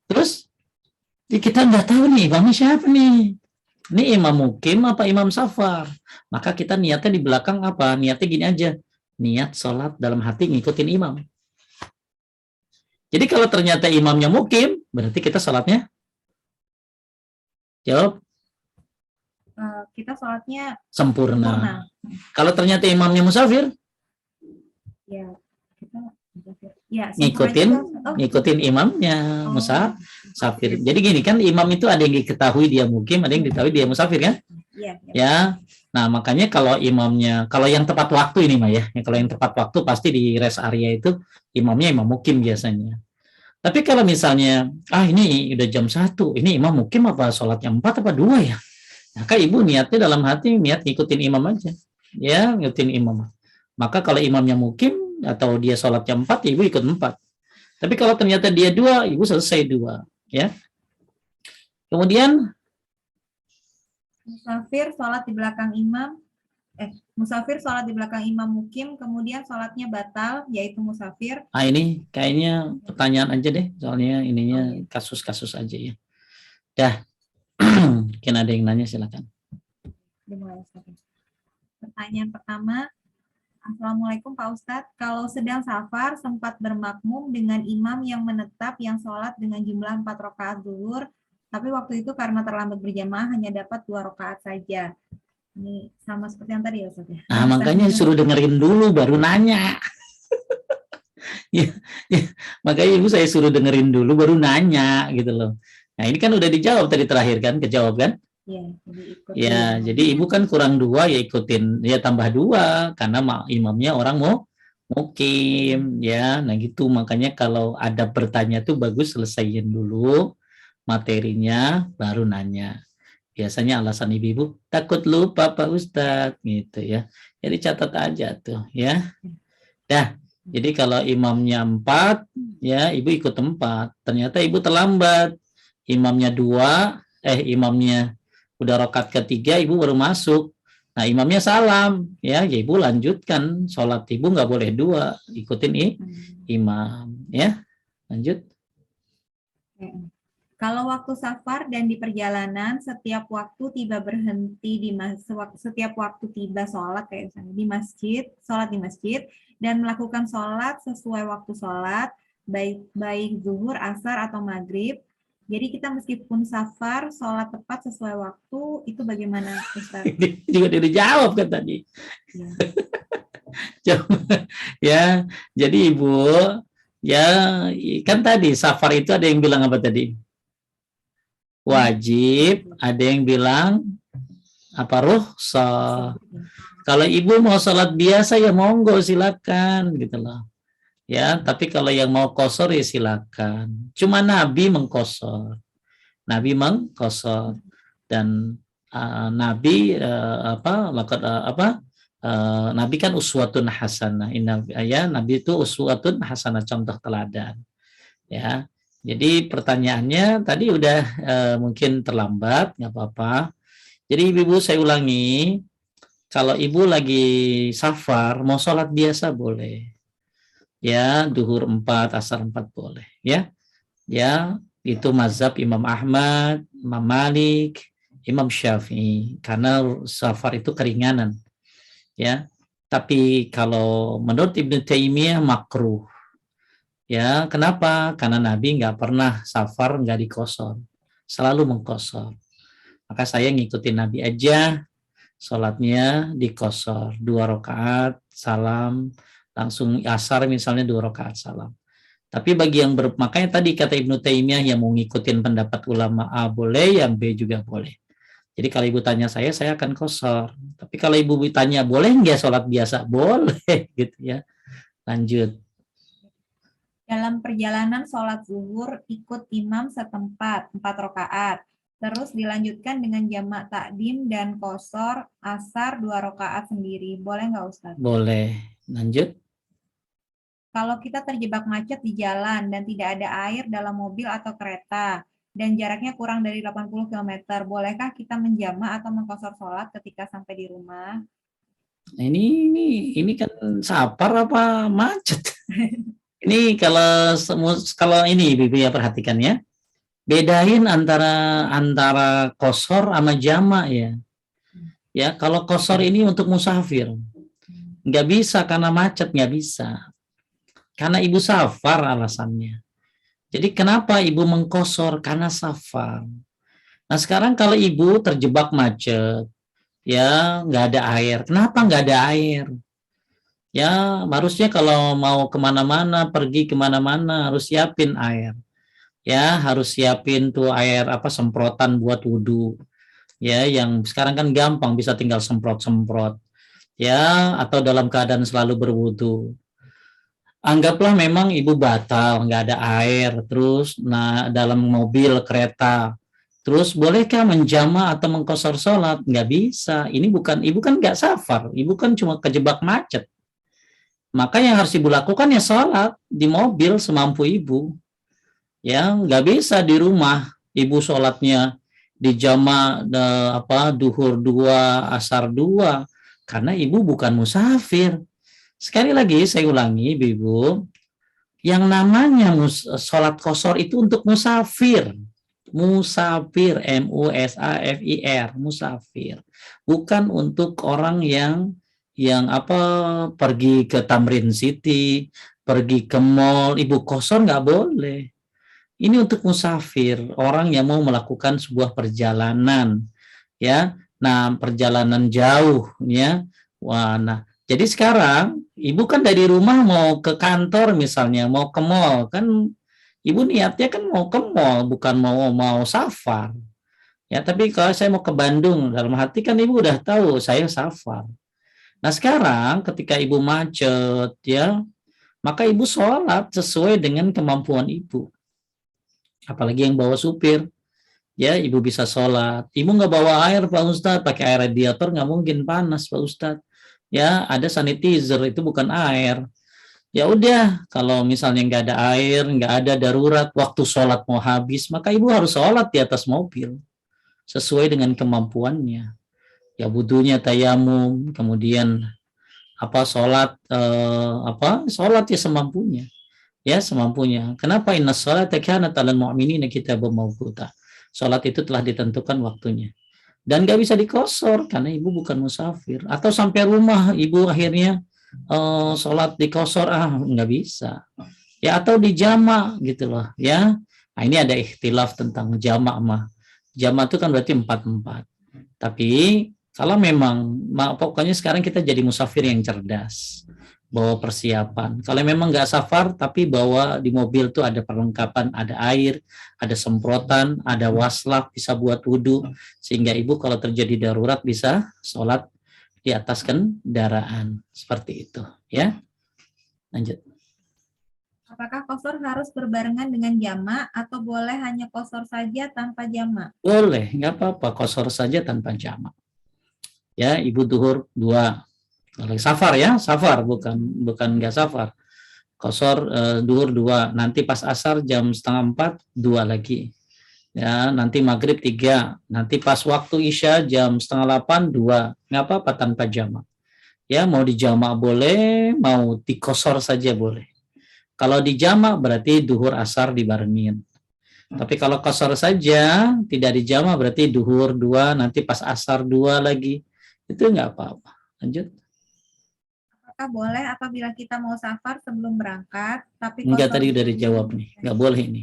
terus kita nggak tahu nih, imamnya siapa nih, ini imam mukim apa imam safar, maka kita niatnya di belakang apa, niatnya gini aja, niat sholat dalam hati ngikutin imam. Jadi kalau ternyata imamnya mukim, berarti kita sholatnya jawab kita sholatnya sempurna. Kalau ternyata imamnya musafir, ya kita musafir. Ya, ngikutin imamnya musafir. Jadi gini kan, imam itu ada yang diketahui dia mukim, ada yang diketahui dia musafir kan? Ya. Nah makanya kalau imamnya, kalau yang tepat waktu ini mah ya, kalau yang tepat waktu pasti di rest area itu imamnya imam mukim biasanya. Tapi kalau misalnya, ini udah jam 1, ini imam mukim apa sholatnya 4 apa 2 ya? Maka ibu niatnya dalam hati, niat ngikutin imam aja. Ya, ngikutin imam. Maka kalau imamnya mukim, atau dia sholatnya 4, ibu ikut 4. Tapi kalau ternyata dia 2, ibu selesai 2. Ya. Kemudian, musafir sholat di belakang imam, musafir sholat di belakang imam mukim, kemudian sholatnya batal, yaitu musafir. Ini kayaknya pertanyaan aja deh, soalnya ininya kasus-kasus aja ya. Dah, mungkin ada yang nanya, silakan. Pertanyaan pertama, Assalamualaikum Pak Ustadz, kalau sedang safar sempat bermakmum dengan imam yang menetap yang sholat dengan jumlah 4 rakaat zuhur, tapi waktu itu karena terlambat berjamaah hanya dapat 2 rakaat saja. Ini sama seperti yang tadi ya Ustaz ya. Nah, makanya suruh dengerin dulu baru nanya. ya, makanya ibu saya suruh dengerin dulu baru nanya gitu loh. Nah, ini kan udah dijawab tadi terakhir kan, kejawab kan? Iya, jadi ibu kan kurang 2 ya ikutin, ya tambah 2 karena imamnya orang mukim ya. Nah gitu, makanya kalau ada bertanya tuh bagus selesaiin dulu materinya baru nanya. Biasanya alasan ibu-ibu takut lupa Pak Ustadz gitu ya. Jadi catat aja tuh ya. Dah. Jadi kalau imamnya 4 ya ibu ikut 4. Ternyata ibu terlambat. Imamnya 2, imamnya udah rakaat ketiga ibu baru masuk. Nah imamnya salam ya ibu lanjutkan sholat, ibu nggak boleh 2, ikutin imam ya. Lanjut. Kalau waktu safar dan di perjalanan, setiap waktu tiba berhenti setiap waktu tiba sholat kayak misalnya di masjid, sholat di masjid, dan melakukan sholat sesuai waktu sholat, baik zuhur, asar atau maghrib. Jadi kita meskipun safar, sholat tepat sesuai waktu, itu bagaimana Ustaz? Juga dia dijawab kan tadi. Ya, jadi ibu ya kan tadi safar itu ada yang bilang apa tadi? Wajib, ada yang bilang apa rukhsah. Kalau ibu mau sholat biasa ya monggo silakan gitu loh. Ya, tapi kalau yang mau qashar ya silakan. Cuma Nabi mengqashar. Dan Nabi Nabi kan uswatun hasanah. Nabi itu uswatun hasanah, contoh teladan. Ya. Jadi pertanyaannya tadi udah mungkin terlambat, nggak apa-apa. Jadi ibu saya ulangi, kalau ibu lagi safar, mau sholat biasa boleh. Ya, duhur 4, asar 4 boleh. Ya, itu mazhab Imam Ahmad, Imam Malik, Imam Syafi'i. Karena safar itu keringanan. Ya, tapi kalau menurut Ibnu Taimiyah makruh. Ya, kenapa? Karena Nabi nggak pernah safar nggak diqashar, selalu mengqashar. Maka saya ngikutin Nabi aja, sholatnya diqashar 2 rakaat, salam, langsung asar misalnya 2 rakaat salam. Tapi bagi yang makanya tadi kata Ibnu Taimiyah yang mau ngikutin pendapat ulama A boleh, yang B juga boleh. Jadi kalau ibu tanya saya akan kosor. Tapi kalau ibu tanya boleh nggak sholat biasa? Boleh gitu ya. Lanjut. Dalam perjalanan sholat zuhur ikut imam setempat 4 rakaat. Terus dilanjutkan dengan jamak takdim dan qashar asar 2 rakaat sendiri. Boleh nggak Ustaz? Boleh. Lanjut. Kalau kita terjebak macet di jalan dan tidak ada air dalam mobil atau kereta dan jaraknya kurang dari 80 km, bolehkah kita menjamak atau mengqashar sholat ketika sampai di rumah? Nah, ini kan safar apa macet? Ini kalau ini Ibu ya perhatikan ya. Bedain antara qashar sama jamak ya. Ya, kalau qashar ini untuk musafir. Nggak bisa karena macet, nggak bisa. Karena ibu safar alasannya. Jadi kenapa ibu mengqashar? Karena safar. Nah sekarang kalau ibu terjebak macet, ya nggak ada air. Kenapa nggak ada air? Ya harusnya kalau mau kemana-mana, pergi kemana-mana harus siapin air. Ya harus siapin tuh air semprotan buat wudhu. Ya yang sekarang kan gampang bisa tinggal semprot-semprot. Ya atau dalam keadaan selalu berwudhu. Anggaplah memang ibu batal, nggak ada air, terus dalam mobil, kereta, terus bolehkah menjama atau mengqashar sholat? Nggak bisa. Ini bukan, ibu kan nggak safar, ibu kan cuma kejebak macet. Maka yang harus ibu lakukan ya sholat di mobil semampu ibu. Ya nggak bisa di rumah ibu sholatnya di jama duhur 2, asar 2, karena ibu bukan musafir. Sekali lagi saya ulangi Ibu, yang namanya sholat qashar itu untuk musafir. Musafir, M-U-S-A-F-I-R, musafir. Bukan untuk orang yang pergi ke Tamrin City, pergi ke mall, ibu qashar nggak boleh. Ini untuk musafir, orang yang mau melakukan sebuah perjalanan, ya. Nah, perjalanan jauh, ya. Wah, nah. Jadi sekarang ibu kan dari rumah mau ke kantor misalnya, mau ke mall, kan ibu niatnya kan mau ke mall, bukan mau safar. Ya, tapi kalau saya mau ke Bandung, dalam hati kan ibu udah tahu saya safar. Nah, sekarang ketika ibu macet ya, maka ibu sholat sesuai dengan kemampuan ibu. Apalagi yang bawa supir. Ya, ibu bisa sholat. Ibu nggak bawa air Pak Ustadz, pakai air radiator nggak mungkin panas Pak Ustadz. Ya ada sanitizer, itu bukan air. Ya udah, kalau misalnya nggak ada air, nggak ada darurat, waktu sholat mau habis, maka ibu harus sholat di atas mobil sesuai dengan kemampuannya. Ya wudunya tayamum, kemudian sholat sholat ya semampunya. Ya semampunya. Kenapa inna sholata kanat 'alal mu'minina kitaban mawquta? Sholat itu telah ditentukan waktunya. Dan nggak bisa dikosor karena ibu bukan musafir. Atau sampai rumah ibu akhirnya sholat dikosor, nggak bisa. Ya atau di jamak gitu loh ya. Nah ini ada ikhtilaf tentang jamak mah. Jamak itu kan berarti 4-4. Tapi kalau memang pokoknya sekarang kita jadi musafir yang cerdas. Bawa persiapan. Kalau memang nggak safar, tapi bawa di mobil tuh ada perlengkapan, ada air, ada semprotan, ada waslaf, bisa buat wudhu, sehingga ibu kalau terjadi darurat bisa sholat di atas kendaraan. Seperti itu, ya. Lanjut. Apakah qashar harus berbarengan dengan jamak atau boleh hanya qashar saja tanpa jamak? Boleh, nggak apa-apa, qashar saja tanpa jamak. Ya, ibu duhur 2. Kalau safar ya, safar bukan nggak safar. Qashar duhur 2, nanti pas asar jam 3:30 2 lagi. Ya, nanti maghrib 3, nanti pas waktu isya jam 7:30 2. Nggak apa-apa tanpa jamak. Ya, mau dijamak boleh, mau diqashar saja boleh. Kalau dijamak berarti duhur asar dibarengin. Tapi kalau qashar saja tidak dijamak berarti duhur 2, nanti pas asar 2 lagi. Itu nggak apa-apa. Lanjut. Apakah boleh apabila kita mau safar sebelum berangkat, tapi Enggak, qashar tadi udah dijawab nih. Enggak boleh ini.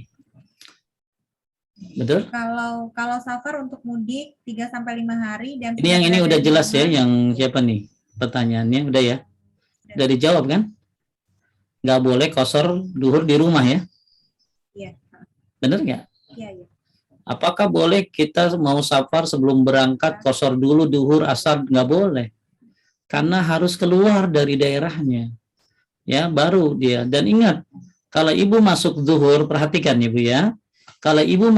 Betul? Kalau safar untuk mudik 3-5 hari dan Ini yang ini udah jelas ya, yang siapa nih? Pertanyaannya udah ya? Udah dijawab kan? Enggak boleh qashar duhur di rumah ya? Iya. Bener nggak? Iya, iya. Apakah boleh kita mau safar sebelum berangkat qasar dulu duhur asar? Nggak boleh, karena harus keluar dari daerahnya, ya baru dia. Dan ingat, kalau ibu masuk zuhur, perhatikan ibu ya, kalau ibu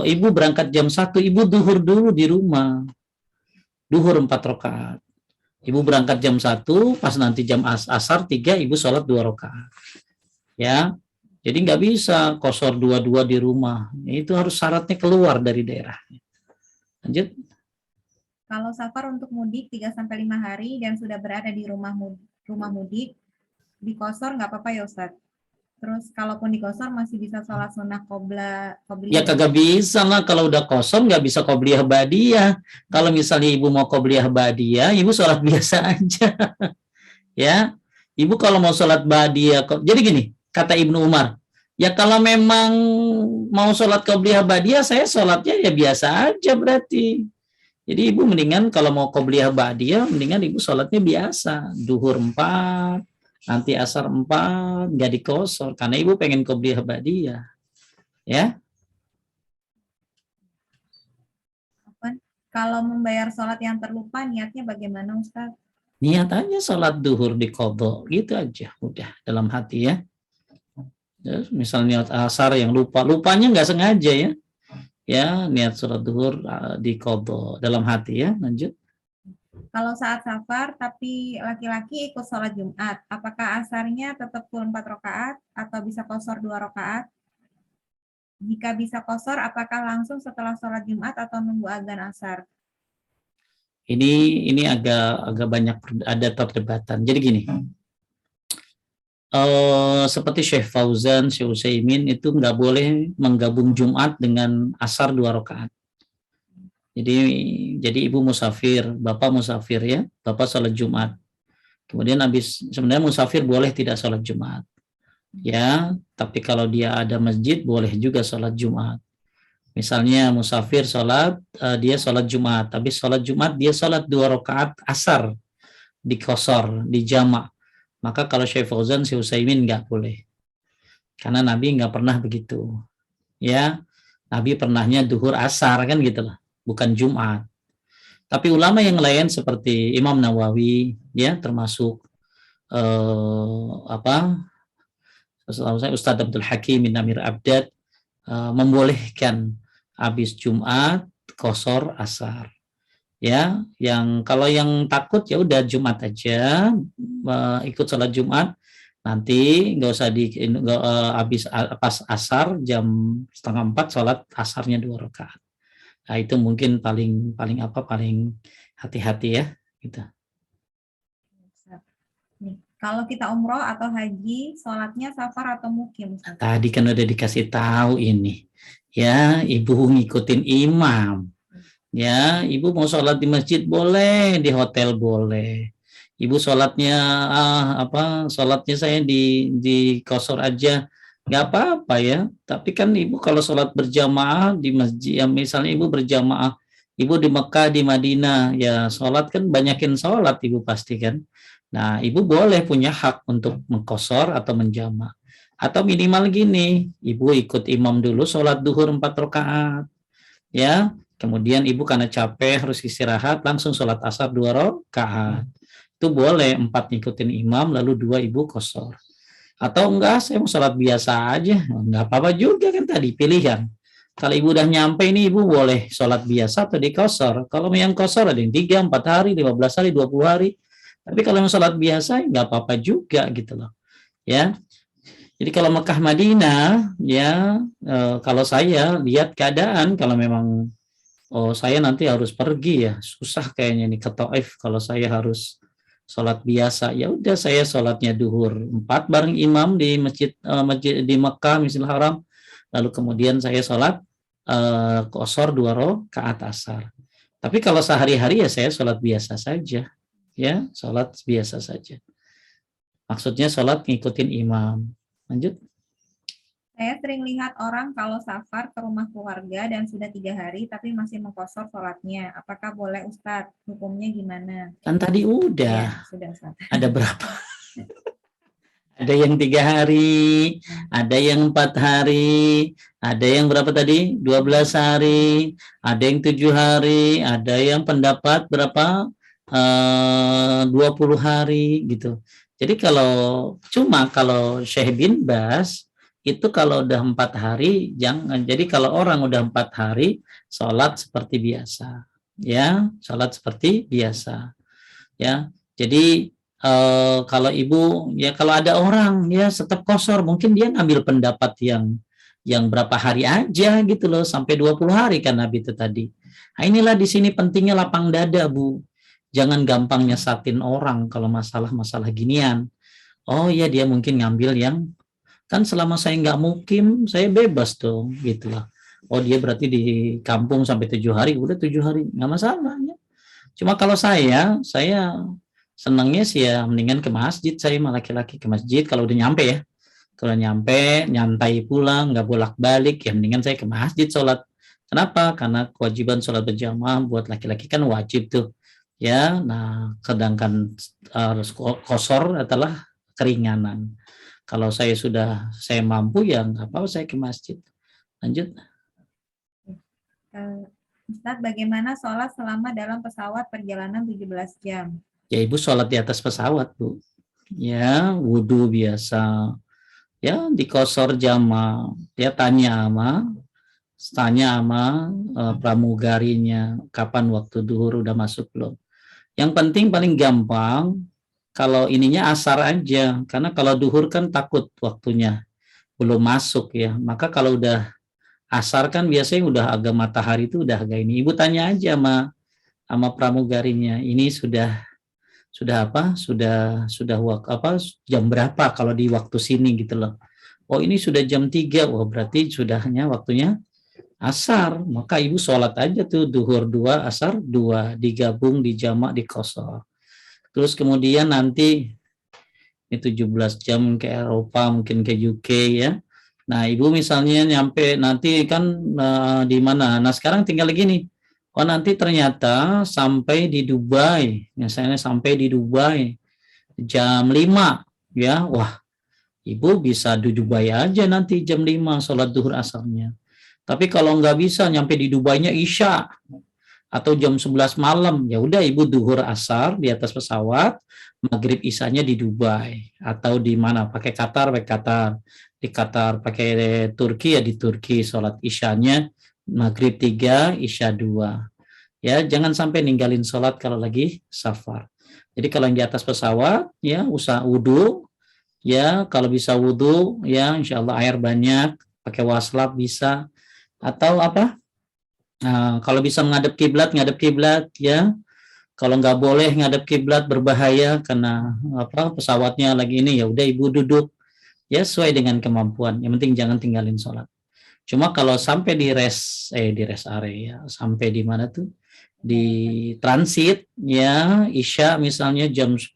ibu berangkat jam 1, ibu duhur dulu di rumah, duhur 4 rakaat. Ibu berangkat jam 1, pas nanti jam asar 3, ibu sholat 2 rakaat. Ya, jadi nggak bisa qasar dua-dua di rumah. Itu harus syaratnya keluar dari daerah. Lanjut. Kalau safar untuk mudik 3-5 hari dan sudah berada di rumah mudik, di qasar nggak apa-apa ya Ustadz? Terus kalaupun di qasar masih bisa sholat sunnah qobliyah. Ya kagak bisa lah, kalau udah kosong nggak bisa qobliyah ba'diyah. Kalau misalnya ibu mau qobliyah ba'diyah, ibu sholat biasa aja. Ya, ibu kalau mau sholat ba'diyah, jadi gini, kata Ibnu Umar, ya kalau memang mau sholat qobliyah ba'diyah, saya sholatnya ya biasa aja berarti. Jadi ibu mendingan kalau mau qobliyah ba'diyah, mendingan ibu sholatnya biasa, duhur 4, nanti asar 4, nggak dikosor, karena ibu pengen qobliyah ba'diyah. Ya. Kalau membayar sholat yang terlupa, niatnya bagaimana Ustaz? Niat aja sholat duhur di qadha, gitu aja, udah dalam hati ya. Misalnya asar yang lupanya nggak sengaja ya. Ya, niat sholat duhur di qadha dalam hati ya. Lanjut. Kalau saat safar tapi laki-laki ikut sholat Jumat, apakah asarnya tetap full 4 rakaat atau bisa qasar 2 rakaat? Jika bisa qasar, apakah langsung setelah sholat Jumat atau nunggu adzan asar? Ini agak banyak ada perdebatan. Jadi gini. Seperti Syekh Fauzan, Syekh Utsaimin itu nggak boleh menggabung Jumat dengan asar 2 rakaat. Jadi ibu musafir, bapak musafir ya, bapak sholat Jumat. Kemudian sebenarnya musafir boleh tidak sholat Jumat. Ya, tapi kalau dia ada masjid boleh juga sholat Jumat. Misalnya musafir sholat, dia sholat Jumat, tapi sholat Jumat dia sholat 2 rakaat asar di qasar, di jamak. Maka kalau Syekh Fauzan, Syekh Utsaimin nggak boleh. Karena Nabi nggak pernah begitu. Ya, Nabi pernahnya duhur asar kan gitu lah, bukan Jumat. Tapi ulama yang lain seperti Imam Nawawi ya, termasuk Ustadz Abdul Hakim bin Amir Abdad membolehkan habis Jumat qasar asar. Ya, kalau yang takut ya udah Jumat aja, ikut sholat Jumat, nanti nggak usah habis pas asar jam 3:30 sholat asarnya 2 rakaat. Nah, itu mungkin paling hati-hati ya gitu. Kalau kita umroh atau haji, sholatnya safar atau mukim? Tadi kan udah dikasih tahu ini. Ya, ibu ngikutin imam. Ya, ibu mau sholat di masjid boleh, di hotel boleh. Ibu sholatnya sholatnya saya di qasar aja, nggak apa-apa ya. Tapi kan ibu kalau sholat berjamaah di masjid, ya misalnya ibu berjamaah, ibu di Mekah, di Madinah, ya sholat kan banyakin sholat ibu pasti kan. Nah, ibu boleh punya hak untuk mengqasar atau menjama'. Atau minimal gini, ibu ikut imam dulu sholat duhur 4 rakaat. Ya, kemudian ibu karena capek harus istirahat, langsung sholat asar 2 rakaat. Itu boleh 4 ngikutin imam, lalu 2 ibu qasar. Atau enggak, saya mau sholat biasa aja, enggak apa-apa juga kan tadi pilihan. Kalau ibu udah nyampe ini, ibu boleh sholat biasa atau di qasar. Kalau yang qasar ada yang 3, 4 hari, 15 hari, 20 hari. Tapi kalau yang sholat biasa, nggak apa-apa juga gitu loh. Ya. Jadi kalau Mekah Madinah, ya kalau saya lihat keadaan, kalau memang saya nanti harus pergi ya, susah kayaknya nih ke Taif kalau saya harus sholat biasa. Ya udah saya sholatnya duhur 4 bareng imam di masjid di Mekah Masjidil Haram. Lalu kemudian saya sholat qasar 2 rakaat asar. Tapi kalau sehari-hari ya saya sholat biasa saja. Ya, sholat biasa saja. Maksudnya sholat ngikutin imam. Lanjut. Saya sering lihat orang kalau safar ke rumah keluarga dan sudah 3 hari tapi masih mengqasar sholatnya. Apakah boleh Ustadz? Hukumnya gimana? Kan tadi udah. Ya, sudah Ustadz. Ada berapa? Ada yang 3 hari, ada yang 4 hari, ada yang berapa tadi? 12 hari, ada yang 7 hari, ada yang pendapat berapa? 20 hari gitu. Jadi kalau Syekh bin Bas itu kalau udah 4 hari jangan. Jadi kalau orang udah 4 hari sholat seperti biasa, ya sholat seperti biasa, ya. Jadi kalau ibu ya kalau ada orang ya tetap kosor, mungkin dia ngambil pendapat yang berapa hari aja gitu loh, sampai 20 hari kan Nabi itu tadi. Nah, inilah di sini pentingnya lapang dada, Bu. Jangan gampang nyesatin orang kalau masalah-masalah ginian. Oh ya, dia mungkin ngambil yang kan selama saya nggak mukim saya bebas dong gitu lah. Oh dia berarti di kampung sampai 7 hari, udah 7 hari nggak masalah ya. Cuma kalau saya senangnya sih ya mendingan ke masjid, saya mah laki-laki ke masjid kalau udah nyampe ya. Kalau nyampe nyantai pulang nggak bolak-balik ya mendingan saya ke masjid sholat. Kenapa? Karena kewajiban sholat berjamaah buat laki-laki kan wajib tuh ya. Nah sedangkan kosor adalah keringanan. Kalau saya mampu ya nggak apa-apa saya ke masjid. Lanjut. Ustadz, bagaimana sholat selama dalam pesawat perjalanan 17 jam? Ya ibu sholat di atas pesawat, Bu. Ya wudhu biasa. Ya dikosor jama. Dia tanya sama pramugarinya kapan waktu duhur udah masuk belum. Yang penting paling gampang kalau ininya asar aja, karena kalau duhur kan takut waktunya belum masuk ya. Maka kalau udah asar kan biasanya udah agak matahari itu udah agak ini. Ibu tanya aja sama pramugarinya, ini sudah jam berapa kalau di waktu sini gitu loh. Oh ini sudah jam 3, wah berarti sudahnya waktunya asar. Maka ibu sholat aja tuh duhur 2, asar 2, digabung, dijamak, dikosor. Terus kemudian nanti ini 17 jam ke Eropa, mungkin ke UK ya. Nah ibu misalnya nyampe nanti kan di mana? Nah sekarang tinggal gini. Oh nanti ternyata sampai di Dubai, misalnya sampai di Dubai jam 5 ya, wah ibu bisa di Dubai aja nanti jam 5 sholat duhur asarnya. Tapi kalau nggak bisa nyampe di Dubainya Isya atau jam 11 malam, ya udah ibu duhur asar di atas pesawat, maghrib Isyanya di Dubai atau di mana pakai Qatar, di Qatar pakai Turki ya di Turki sholat Isyanya maghrib 3, Isya 2. Ya, jangan sampai ninggalin sholat kalau lagi safar. Jadi kalau yang di atas pesawat, ya usah wudhu. Ya, kalau bisa wudhu, ya insya Allah air banyak, pakai waslap bisa. Atau apa? Nah, kalau bisa ngadep kiblat, ya. Kalau nggak boleh ngadep kiblat berbahaya karena pesawatnya lagi ini, ya udah ibu duduk. Ya, sesuai dengan kemampuan. Yang penting jangan tinggalin sholat. Cuma kalau sampai di rest area, sampai di mana tuh? Di transit, ya Isya misalnya jam 10,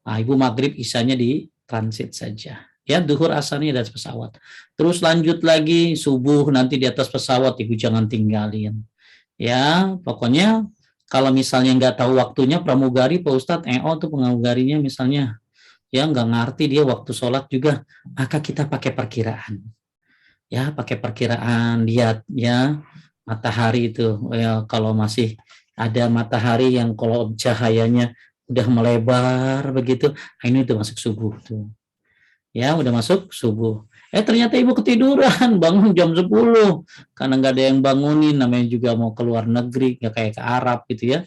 ibu maghrib Isyanya di transit saja. Ya duhur asarnya di atas pesawat. Terus lanjut lagi subuh nanti di atas pesawat, ibu jangan tinggalin. Ya pokoknya kalau misalnya nggak tahu waktunya pramugari, Pak Ustadz, tuh pramugarinya misalnya, ya nggak ngerti dia waktu sholat juga, maka kita pakai perkiraan. Ya pakai perkiraan, lihat ya matahari itu ya, kalau masih ada matahari yang kalau cahayanya udah melebar begitu, ini udah masuk subuh tuh. Ya udah masuk subuh. Ternyata ibu ketiduran, bangun jam 10 karena nggak ada yang bangunin, namanya juga mau keluar negeri, nggak kayak ke Arab gitu ya.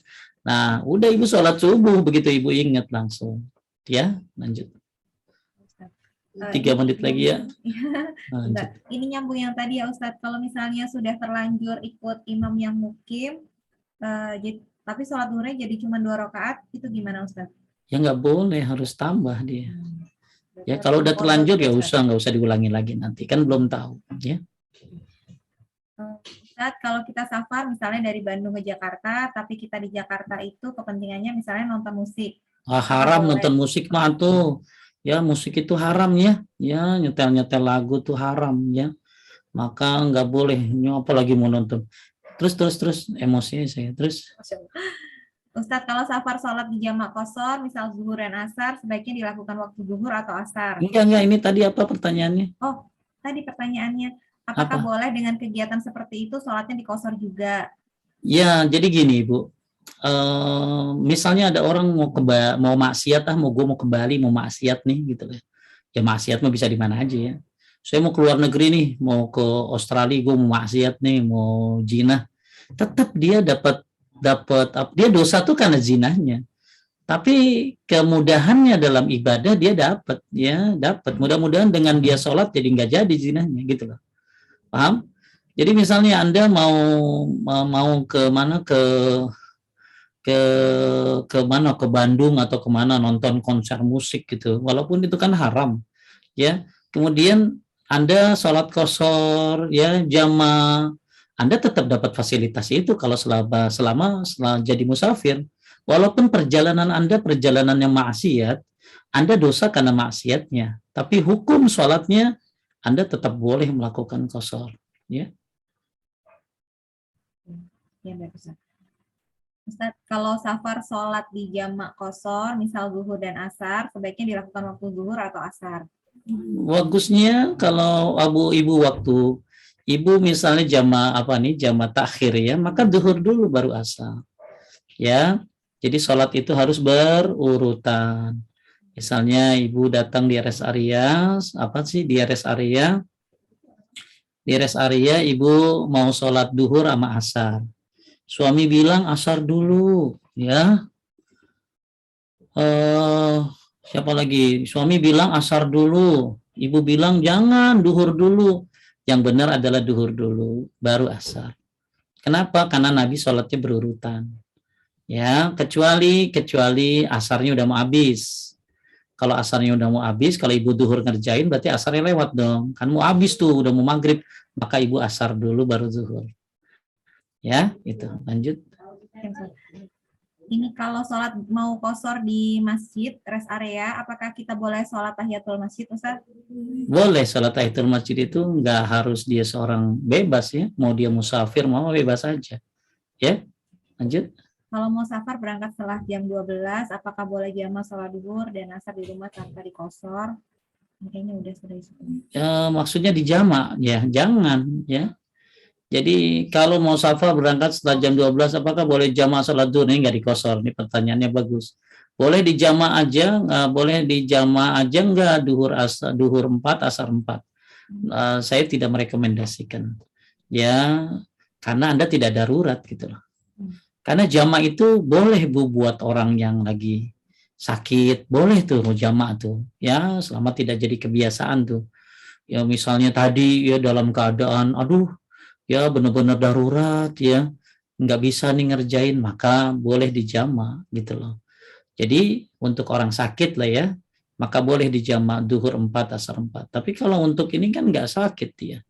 Nah udah ibu sholat subuh begitu ibu ingat langsung. Ya lanjut. 3 menit lagi ya. Ini nyambung yang tadi ya Ustadz, kalau misalnya sudah terlanjur ikut imam yang mukim, tapi sholat duhurnya jadi cuma 2 rakaat, itu gimana Ustadz? Ya nggak boleh, harus tambah dia. Ya kalau udah terlanjur ya nggak usah diulangi lagi nanti, kan belum tahu. Ya. Ustadz, kalau kita safar misalnya dari Bandung ke Jakarta, tapi kita di Jakarta itu kepentingannya misalnya nonton musik. Haram nonton musik mah tuh. Ya musik itu haram ya nyetel lagu tuh haram ya, maka nggak boleh, apalagi mau nonton terus emosinya saya terus. Ustadz, kalau safar sholat di jamak qashar, misal zuhur dan asar, sebaiknya dilakukan waktu zuhur atau asar? Enggak, ini tadi apa pertanyaannya? Oh, tadi pertanyaannya, apakah Apa? boleh dengan kegiatan seperti itu sholatnya di qashar juga? Ya, jadi gini, Bu. Misalnya ada orang mau maksiat, gue mau ke Bali, mau maksiat nih, gitu ya. Ya maksiat mah bisa di mana aja ya. Saya mau keluar negeri nih, mau ke Australia, gue mau maksiat nih, mau zina. Tetap dia dapat dia dosa tuh karena zinahnya. Tapi kemudahannya dalam ibadah dia dapat, ya dapat. Mudah-mudahan dengan dia sholat jadi nggak jadi zinahnya, gitu loh. Paham? Jadi misalnya Anda mau ke mana ke mana ke Bandung atau kemana nonton konser musik gitu, walaupun itu kan haram, ya. Kemudian Anda sholat qashar, ya jamaah, Anda tetap dapat fasilitas itu kalau selama jadi musafir. Walaupun perjalanan Anda perjalanan yang maksiat, Anda dosa karena maksiatnya, tapi hukum sholatnya Anda tetap boleh melakukan qashar, ya. Ya, baik Ustaz. Ustaz, kalau safar sholat di jamak qashar, misal zuhur dan asar, sebaiknya dilakukan waktu zuhur atau asar? Bagusnya kalau ibu waktu ibu misalnya jamaah takhir ya, maka zuhur dulu baru asar. Ya. Jadi sholat itu harus berurutan. Misalnya ibu datang di rest area, di rest area ibu mau sholat duhur sama asar. Suami bilang asar dulu, ya. Siapa lagi? Suami bilang asar dulu, ibu bilang jangan, duhur dulu. Yang benar adalah duhur dulu, baru asar. Kenapa? Karena Nabi sholatnya berurutan. Ya, kecuali asarnya udah mau habis. Kalau asarnya udah mau habis, kalau ibu duhur ngerjain, berarti asarnya lewat dong. Kan mau habis tuh, udah mau maghrib, maka ibu asar dulu baru zuhur. Ya, itu. Lanjut. Ini kalau sholat mau qashar di masjid, rest area, apakah kita boleh sholat tahiyatul masjid, Ustaz? Boleh, sholat tahiyatul masjid itu nggak harus dia seorang bebas ya. Mau dia musafir, mau bebas aja. Ya, lanjut. Kalau mau safar berangkat setelah jam 12, apakah boleh jamaah sholat duhur dan asar di rumah tanpa di qashar? Kayaknya udah sudah. Maksudnya di jamak, ya jangan ya. Jadi kalau mau safar berangkat setelah jam 12, apakah boleh jamaah sholat duhur? Ini nggak di qashar, ini pertanyaannya bagus. Boleh di jamaah aja, boleh di jamaah aja nggak duhur 4, asar 4. Saya tidak merekomendasikan. Ya, karena Anda tidak darurat gitu loh. Karena jamaah itu boleh buat orang yang lagi sakit, boleh tuh jamaah tuh. Ya, selama tidak jadi kebiasaan tuh. Ya misalnya tadi ya dalam keadaan ya benar-benar darurat ya, nggak bisa nih ngerjain, maka boleh dijama gitu loh. Jadi untuk orang sakit lah ya, maka boleh dijama duhur 4, asar 4. Tapi kalau untuk ini kan nggak sakit ya,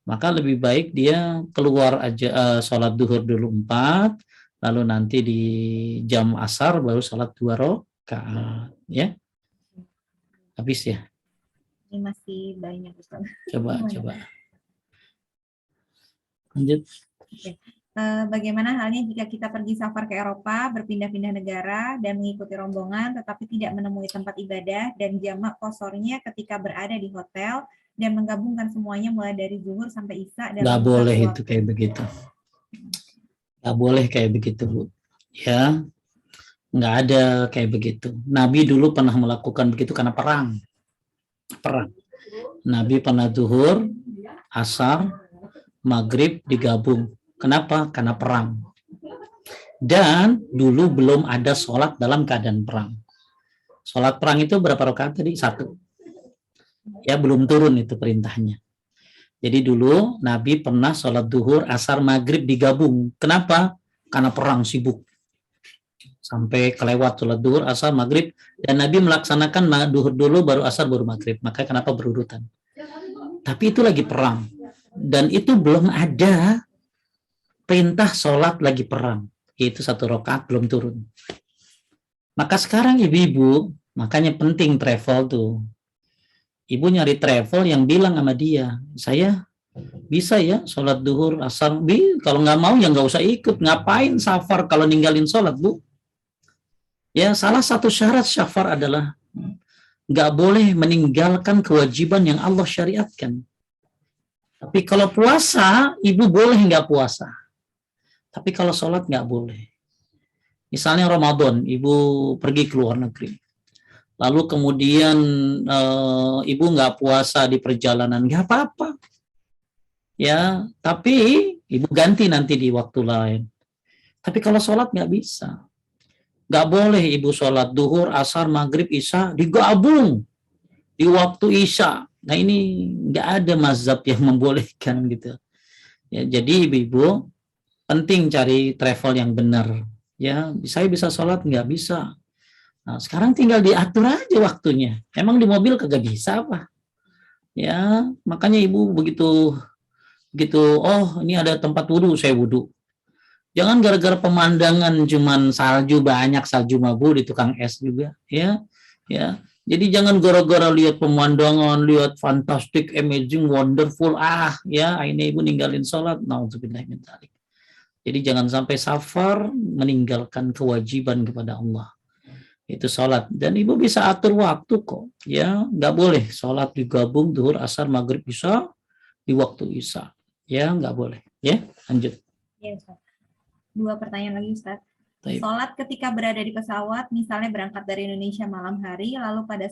maka lebih baik dia keluar aja, sholat duhur dulu 4, lalu nanti di jam asar baru sholat 2 rakaat ya. Habis ya? Ini masih banyak, Ustaz. Coba. Lanjut. Oke. Bagaimana halnya jika kita pergi safar ke Eropa, berpindah-pindah negara, dan mengikuti rombongan, tetapi tidak menemui tempat ibadah, dan jamak qasharnya ketika berada di hotel, dan menggabungkan semuanya mulai dari zuhur sampai isya. Nggak boleh itu kayak begitu. Nggak boleh kayak begitu, Bu. Ya, nggak ada kayak begitu. Nabi dulu pernah melakukan begitu karena perang. Nabi pernah zuhur, asar, maghrib digabung. Kenapa? Karena perang. Dan dulu belum ada sholat dalam keadaan perang. Sholat perang itu berapa rakaat tadi? 1. Ya, belum turun itu perintahnya. Jadi dulu Nabi pernah sholat duhur, asar, maghrib digabung. Kenapa? Karena perang sibuk. Sampai kelewat sholat duhur, asar, maghrib. Dan Nabi melaksanakan duhur dulu, baru asar, baru maghrib. Makanya kenapa berurutan. Tapi itu lagi perang. Dan itu belum ada perintah sholat lagi perang. Itu 1 rakaat belum turun. Maka sekarang ibu-ibu, makanya penting travel tuh. Ibu nyari travel yang bilang sama dia, saya bisa ya sholat duhur, asar, kalau nggak mau ya nggak usah ikut. Ngapain safar kalau ninggalin sholat, Bu? Ya, salah satu syarat syafar adalah nggak boleh meninggalkan kewajiban yang Allah syariatkan. Tapi kalau puasa, ibu boleh nggak puasa. Tapi kalau sholat nggak boleh. Misalnya Ramadan, ibu pergi ke luar negeri. Lalu kemudian ibu nggak puasa di perjalanan, nggak apa-apa. Ya, tapi ibu ganti nanti di waktu lain. Tapi kalau sholat nggak bisa. Nggak boleh ibu sholat duhur, asar, maghrib, isya digabung di waktu isya. Nah ini nggak ada mazhab yang membolehkan gitu. Ya, jadi ibu-ibu penting cari travel yang benar. Ya, saya bisa sholat nggak bisa. Nah, sekarang tinggal diatur aja waktunya. Emang di mobil kagak bisa apa? Ya, makanya ibu begitu oh ini ada tempat wudhu, saya wudhu. Jangan gara-gara pemandangan cuman salju banyak, salju mabu di tukang es juga, ya. Jadi jangan gara-gara lihat pemandangan, lihat fantastic, amazing, wonderful, ya ini ibu ninggalin sholat, naudzubillah min dzalik. Jadi jangan sampai safar meninggalkan kewajiban kepada Allah. Itu sholat, dan ibu bisa atur waktu kok, ya. Nggak boleh sholat digabung duhur, asar, maghrib, isya di waktu isya, ya nggak boleh, ya. Lanjut. Ya, Ustaz. 2 pertanyaan lagi, Ustaz. Baik. Sholat ketika berada di pesawat, misalnya berangkat dari Indonesia malam hari, lalu pada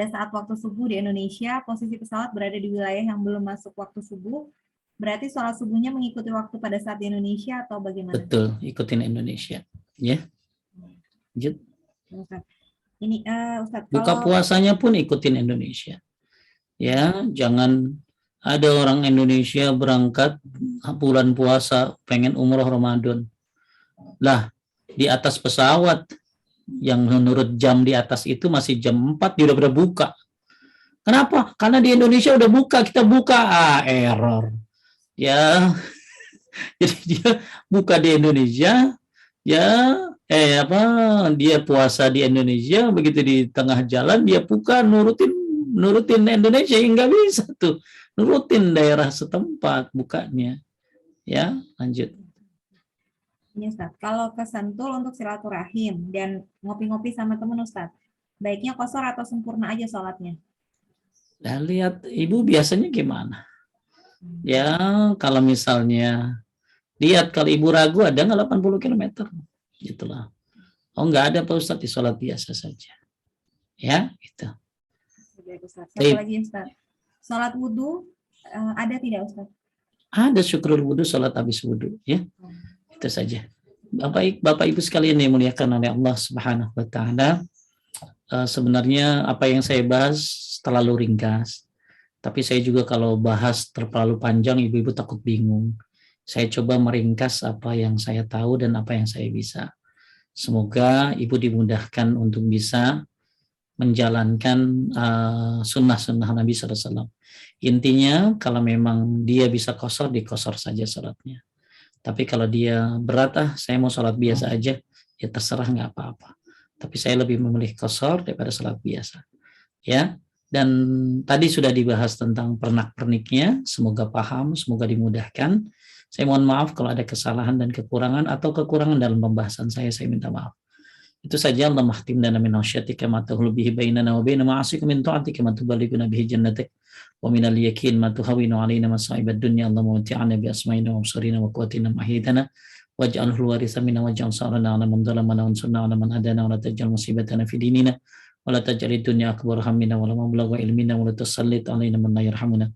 saat waktu subuh di Indonesia, posisi pesawat berada di wilayah yang belum masuk waktu subuh, berarti sholat subuhnya mengikuti waktu pada saat di Indonesia atau bagaimana? Betul, ikutin Indonesia, ya. Lanjut. Ustaz. Ini Ustaz, Buka puasanya pun ikutin Indonesia, ya. Jangan ada orang Indonesia berangkat bulan puasa pengen umroh Ramadan. Lah, di atas pesawat yang menurut jam di atas itu masih jam 4 dia udah berbuka. Kenapa? Karena di Indonesia udah buka, kita buka. Error. Ya. Jadi dia buka di Indonesia, ya dia puasa di Indonesia, begitu di tengah jalan dia buka nurutin Indonesia, nggak bisa tuh. Nurutin daerah setempat bukanya. Ya, lanjut. Ini Ustaz, kalau ke Sentul untuk silaturahim dan ngopi-ngopi sama teman Ustaz, baiknya qashar atau sempurna aja sholatnya? Nah, lihat ibu biasanya gimana? Ya, kalau misalnya lihat kalau ibu ragu ada nggak 80 km? Gitulah. Oh, nggak ada Pak Ustadz, di sholat biasa saja. Ya, gitu. Satu lagi Ustaz. Sholat wudhu ada tidak Ustaz? Ada syukrul wudhu, sholat habis wudhu, ya. Itu saja. Bapak Ibu sekalian yang dimuliakan oleh Allah Subhanahu wa taala, sebenarnya apa yang saya bahas terlalu ringkas. Tapi saya juga kalau bahas terlalu panjang ibu-ibu takut bingung. Saya coba meringkas apa yang saya tahu dan apa yang saya bisa. Semoga ibu dimudahkan untuk bisa menjalankan sunnah-sunnah Nabi SAW. Intinya kalau memang dia bisa qashar, dikosor saja sholatnya. Tapi kalau dia berat, saya mau sholat biasa aja, ya terserah, nggak apa-apa. Tapi saya lebih memilih qashar daripada sholat biasa. Ya, dan tadi sudah dibahas tentang pernak-perniknya. Semoga paham, semoga dimudahkan. Saya mohon maaf kalau ada kesalahan dan kekurangan atau kekurangan dalam pembahasan saya minta maaf. Itu saja. Allah mahtim dana min asyatika ma tahulu bihi bainana wa baina ma'asika min ta'atika ma tuballighuna bihi jannatik wa min al-yakin ma tuhawwinu alaina masa'ib ad-dunya. Allahumma matti'na bi asma'ina wa absarina wa quwwatina ma ahyaytana waj'alhu al-waritha minna waj'al sa'rana 'ala man zalamana wansurna 'ala man hadana wa la taj'al musibatana fi dinina wa la taj'al ad-dunya akbar hammina wa la mablagha ilmina wa la tusallit alaina man la yarhamuna